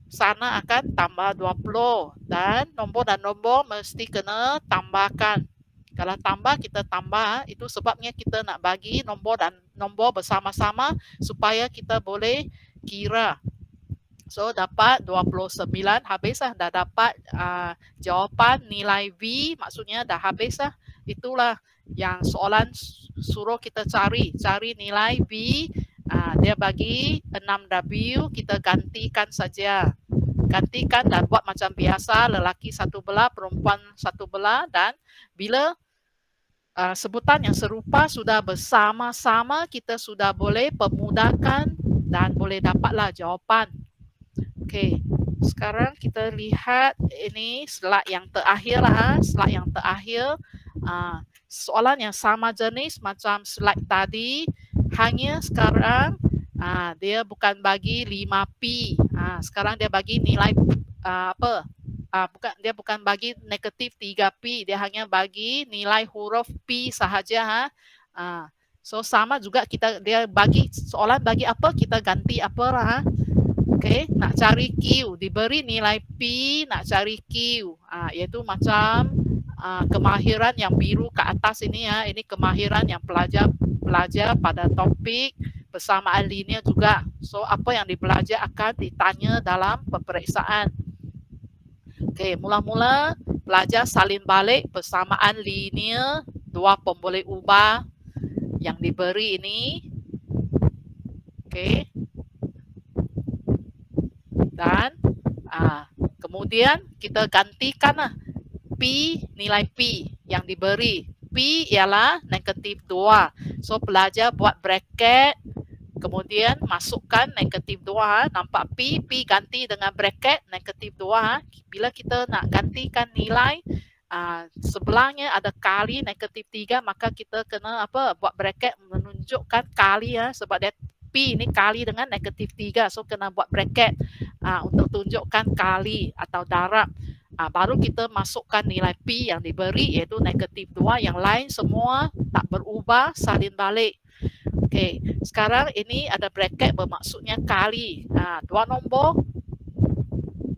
sana akan tambah 20. Dan nombor mesti kena tambahkan. Kalau tambah kita tambah, itu sebabnya kita nak bagi nombor dan nombor bersama-sama supaya kita boleh kira. So dapat 29, habis lah, dah dapat jawapan nilai V, maksudnya dah habis lah. Itulah yang soalan suruh kita cari nilai V. Dia bagi 6W, kita gantikan saja. Gantikan dan buat macam biasa, lelaki satu belah, perempuan satu belah. Dan bila sebutan yang serupa sudah bersama-sama, kita sudah boleh pemudahkan dan boleh dapatlah jawapan. Okey, sekarang kita lihat ini slide yang terakhir lah. Slide yang terakhir, soalan yang sama jenis macam slide tadi, hanya sekarang dia bukan bagi 5P. Sekarang dia bagi nilai dia bukan bagi negatif 3P, dia hanya bagi nilai huruf P sahaja. So sama juga dia bagi soalan bagi apa, kita ganti apa lah. Okey, nak cari Q, diberi nilai P, nak cari Q. Iaitu macam kemahiran yang biru ke atas ini ya. Ini kemahiran yang pelajar pada topik persamaan linear juga. So apa yang dipelajar akan ditanya dalam peperiksaan. Okey, mula-mula pelajar salin balik persamaan linear, dua pemboleh ubah yang diberi ini. Okey. Dan kemudian kita gantikan lah P, nilai P yang diberi. P ialah negatif 2. So pelajar buat bracket, kemudian masukkan negatif 2. Nampak P ganti dengan bracket negatif 2. Bila kita nak gantikan nilai, sebelahnya ada kali negatif 3, maka kita kena buat bracket menunjukkan kali ya, sebab dia P ini kali dengan negatif 3. So kena buat bracket untuk tunjukkan kali atau darab. Baru kita masukkan nilai P yang diberi iaitu negatif 2. Yang lain semua tak berubah, salin balik. Okey, sekarang ini ada bracket bermaksudnya kali. Dua nombor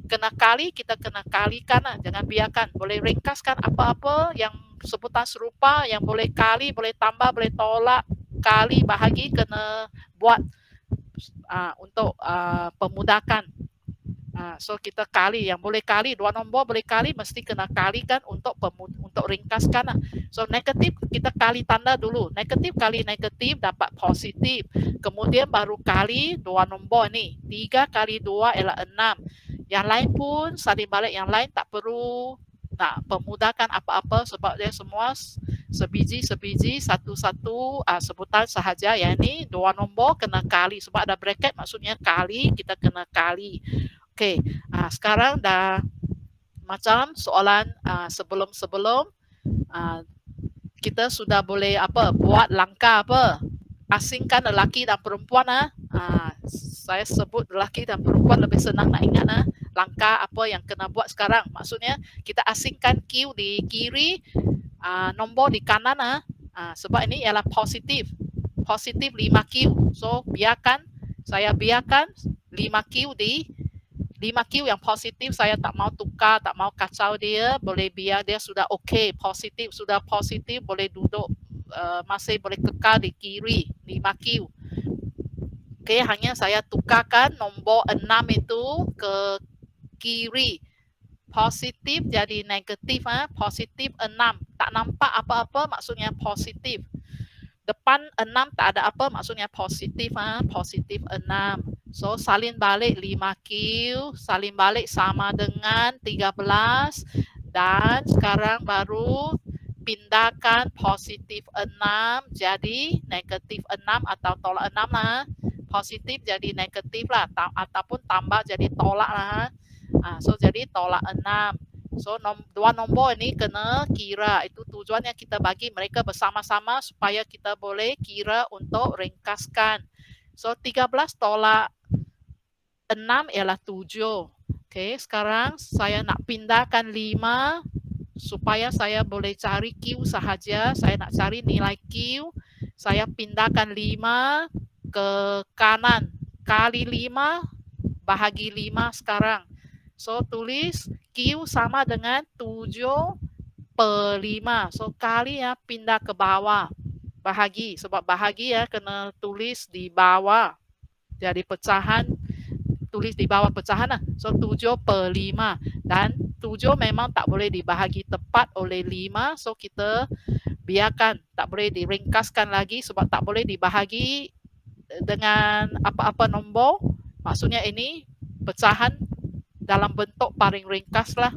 kena kali, kita kena kalikan lah. Jangan biarkan. Boleh ringkaskan apa-apa yang sebutan serupa, yang boleh kali, boleh tambah, boleh tolak, kali, bahagi kena buat untuk pemudahkan. So kita kali, yang boleh kali, dua nombor boleh kali, mesti kena kalikan untuk ringkaskan lah. So negatif kita kali tanda dulu. Negatif kali negatif dapat positif. Kemudian baru kali dua nombor ni. 3 kali 2 ialah 6. Yang lain pun salin balik, yang lain tak perlu nak pemudahkan apa-apa sebab dia semua sebiji-sebiji satu-satu sebutan sahaja. Yang ni dua nombor kena kali sebab ada bracket, maksudnya kali, kita kena kali. Okey, sekarang dah macam soalan sebelum-sebelum, kita sudah boleh buat langkah asingkan lelaki dan perempuan. Saya sebut lelaki dan perempuan lebih senang nak ingat langkah apa yang kena buat sekarang. Maksudnya kita asingkan Q di kiri, nombor di kanan sebab ini ialah positif 5Q. So saya biarkan 5Q di 5Q yang positif saya tak mau tukar, tak mau kacau dia, boleh biar dia sudah okey, positif, sudah positif boleh duduk, masih boleh kekal di kiri 5Q. Okey, hanya saya tukarkan nombor 6 itu ke kiri. Positif jadi negatif, positif 6. Tak nampak apa-apa maksudnya positif. Depan 6 tak ada apa maksudnya positif, positif 6. So salin balik 5Q, salin balik sama dengan 13 dan sekarang baru pindahkan positif 6 jadi negatif 6 atau tolak 6 lah. Positif jadi negatif lah ataupun tambah jadi tolak lah. So jadi tolak 6. So dua nombor ini kena kira. Itu tujuannya kita bagi mereka bersama-sama supaya kita boleh kira untuk ringkaskan. So 13 tolak 6 ialah 7. Okey, sekarang saya nak pindahkan 5 supaya saya boleh cari Q sahaja. Saya nak cari nilai Q. Saya pindahkan 5 ke kanan. Kali 5 bahagi 5 sekarang. So tulis Q sama dengan 7/5. So kali ya pindah ke bawah. Bahagi. Sebab bahagi ya kena tulis di bawah. Jadi pecahan tulis di bawah pecahan lah. So 7/5. Dan 7 memang tak boleh dibahagi tepat oleh 5. So kita biarkan. Tak boleh diringkaskan lagi sebab tak boleh dibahagi dengan apa-apa nombor. Maksudnya ini pecahan dalam bentuk paling ringkas lah.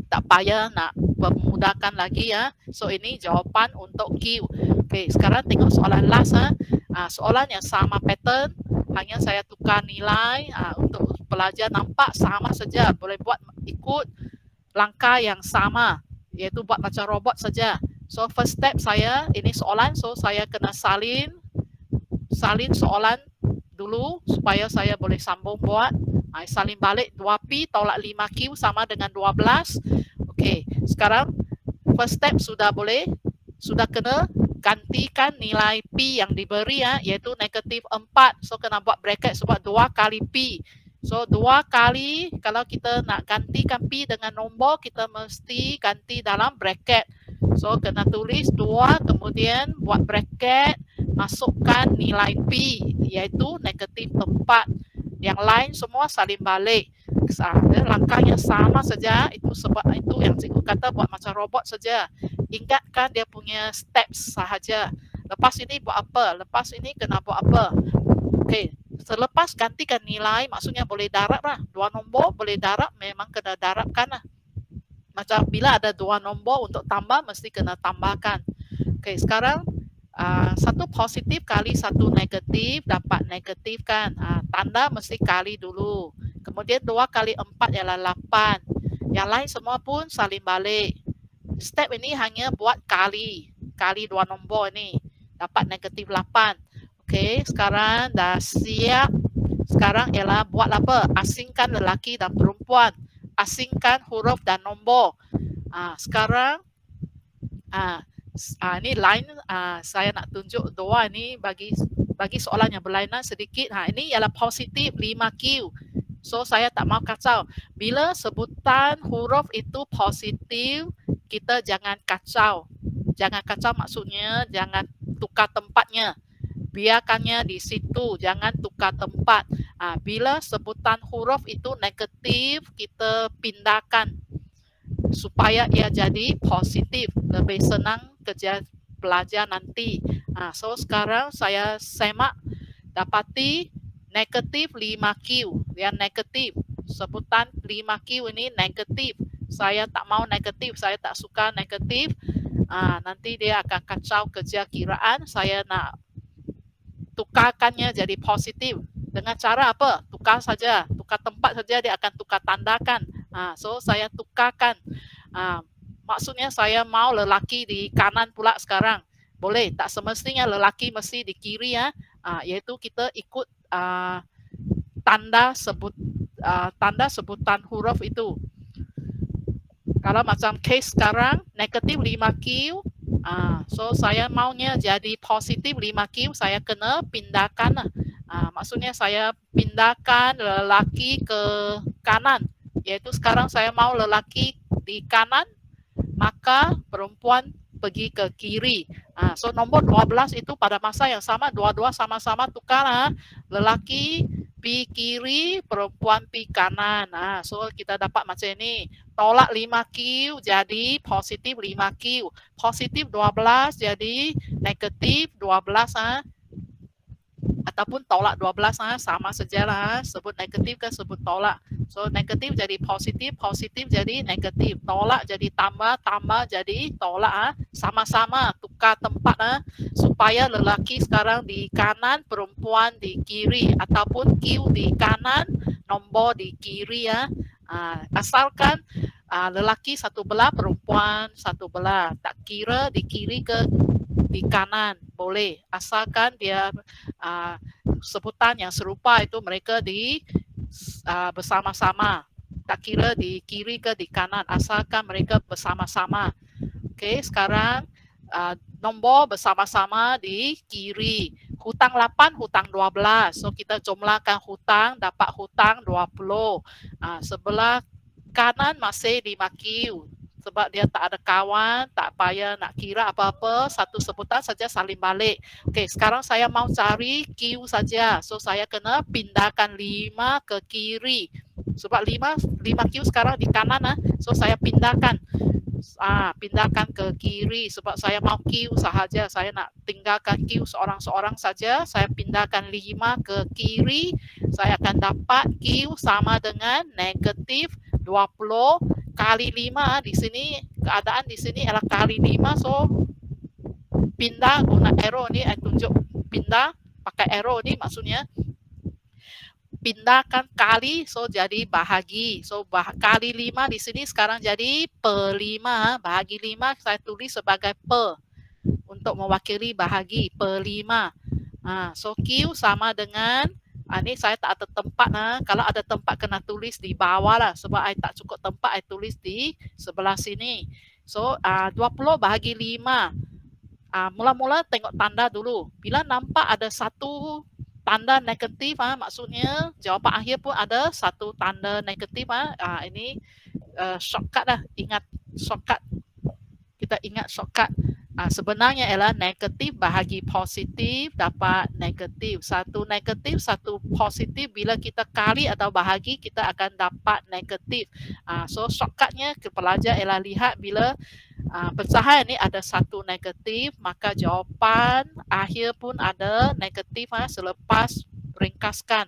Tak payah nak memudahkan lagi ya. So ini jawapan untuk Q. Okey, sekarang tengok soalan last. Soalan yang sama pattern. Hanya saya tukar nilai. Untuk pelajar nampak sama saja. Boleh buat ikut langkah yang sama. Iaitu buat macam robot saja. So first step saya, ini soalan. So saya kena salin soalan dulu supaya saya boleh sambung buat. Salin balik 2P tolak 5Q sama dengan 12. Okey, sekarang first step sudah kena gantikan nilai P yang diberi iaitu negatif 4. So kena buat bracket sebab 2 kali P. So 2 kali kalau kita nak gantikan P dengan nombor kita mesti ganti dalam bracket. So kena tulis 2 kemudian buat bracket masukkan nilai P iaitu negatif 4. Yang lain semua salin balik. Langkahnya sama saja. Itu sebab itu yang cikgu kata buat macam robot saja. Ingatkan dia punya steps sahaja. Lepas ini buat apa? Lepas ini kena buat apa? Okey, selepas gantikan nilai maksudnya boleh darab lah. 2 nombor boleh darab memang kena darabkan lah. Macam bila ada 2 nombor untuk tambah mesti kena tambahkan. Okey, sekarang 1 positif kali 1 negatif dapat negatif kan. Tanda mesti kali dulu. Kemudian 2 kali 4 ialah 8. Yang lain semua pun salin balik. Step ini hanya buat kali 2 nombor ini. Dapat negatif 8. Okey, sekarang dah siap. Sekarang ialah buat apa? Asingkan lelaki dan perempuan. Asingkan huruf dan nombor. Sekarang ini line saya nak tunjuk 2 ni bagi soalan yang berlainan sedikit. Ini ialah positif 5Q. So saya tak mau kacau. Bila sebutan huruf itu positif, kita jangan kacau. Jangan kacau maksudnya jangan tukar tempatnya. Biarkannya di situ, jangan tukar tempat. Bila sebutan huruf itu negatif, kita pindahkan supaya ia jadi positif. Lebih senang kerja pelajar nanti. So sekarang saya semak dapati negatif 5Q. Yang negatif. Sebutan 5Q ini negatif. Saya tak mau negatif. Saya tak suka negatif. Nanti dia akan kacau kerja kiraan. Saya nak tukarkannya jadi positif. Dengan cara apa? Tukar saja. Tukar tempat saja dia akan tukar tandakan. So saya tukarkan. Maksudnya saya mau lelaki di kanan pula sekarang. Boleh. Tak semestinya lelaki mesti di kiri ya. Iaitu kita ikut tanda sebutan huruf itu. Kalau macam case sekarang negatif 5Q. So saya maunya jadi positif 5Q. Saya kena pindahkan lah. Maksudnya saya pindahkan lelaki ke kanan. Yaitu sekarang saya mau lelaki di kanan, maka perempuan pergi ke kiri. So nombor 12 itu pada masa yang sama, dua-dua sama-sama tukar. Lelaki pi kiri, perempuan pi kanan. So kita dapat macam ini. Tolak 5Q jadi positif 5Q. Positif 12 jadi negatif 12. Ataupun tolak 12 sama sajalah. Sebut negatif ke sebut tolak. So negatif jadi positif, positif jadi negatif. Tolak jadi tambah, tambah jadi tolak. Sama-sama tukar tempat supaya lelaki sekarang di kanan, perempuan di kiri. Ataupun Q di kanan, nombor di kiri. Asalkan lelaki satu belah, perempuan satu belah. Tak kira di kiri ke di kanan boleh, asalkan dia sebutan yang serupa itu mereka di bersama-sama. Tak kira di kiri ke di kanan, asalkan mereka bersama-sama. Okey, sekarang nombor bersama-sama di kiri. Hutang 8, hutang 12. So kita jumlahkan hutang, dapat hutang 20. Sebelah kanan masih 5Q. Sebab dia tak ada kawan, tak payah nak kira apa-apa, satu sebutan saja salin balik. Okey, sekarang saya mau cari Q saja. So saya kena pindahkan 5 ke kiri. Sebab 5Q sekarang di kanan. So saya pindahkan. Pindahkan ke kiri sebab saya mau Q sahaja. Saya nak tinggalkan Q seorang-seorang saja. Saya pindahkan 5 ke kiri. Saya akan dapat Q sama dengan negatif 20 kali 5. Di sini keadaan di sini adalah kali 5. So pindah guna arrow ni, saya tunjuk pindah pakai arrow ni, maksudnya pindahkan kali, so jadi bahagi. So kali 5 di sini sekarang jadi per 5. Bahagi 5 saya tulis sebagai per untuk mewakili bahagi per 5. So Q sama dengan ni saya tak ada tempat. Kalau ada tempat kena tulis di bawah lah. Sebab saya tak cukup tempat, saya tulis di sebelah sini. So 20 bahagi 5. Mula-mula tengok tanda dulu. Bila nampak ada satu tanda negatif, maksudnya jawapan akhir pun ada satu tanda negatif. Ini shortcut lah. Ingat shortcut. Kita ingat shortcut. Sebenarnya ialah negatif bahagi positif dapat negatif. Satu negatif, satu positif. Bila kita kali atau bahagi, kita akan dapat negatif. So shortcutnya ke pelajar ialah lihat bila pecahan ini ada satu negatif, maka jawapan akhir pun ada negatif selepas ringkaskan.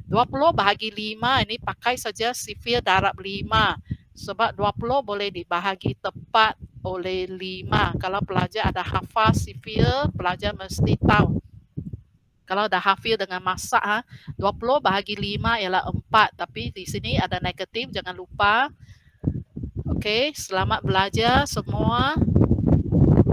20 bahagi 5 ini pakai saja sifir darab 5. Sebab 20 boleh dibahagi tepat oleh 5. Kalau pelajar ada hafal sifir, pelajar mesti tahu. Kalau dah hafal dengan masak, 20 bahagi 5 ialah 4. Tapi di sini ada negatif, jangan lupa. Okey, selamat belajar semua.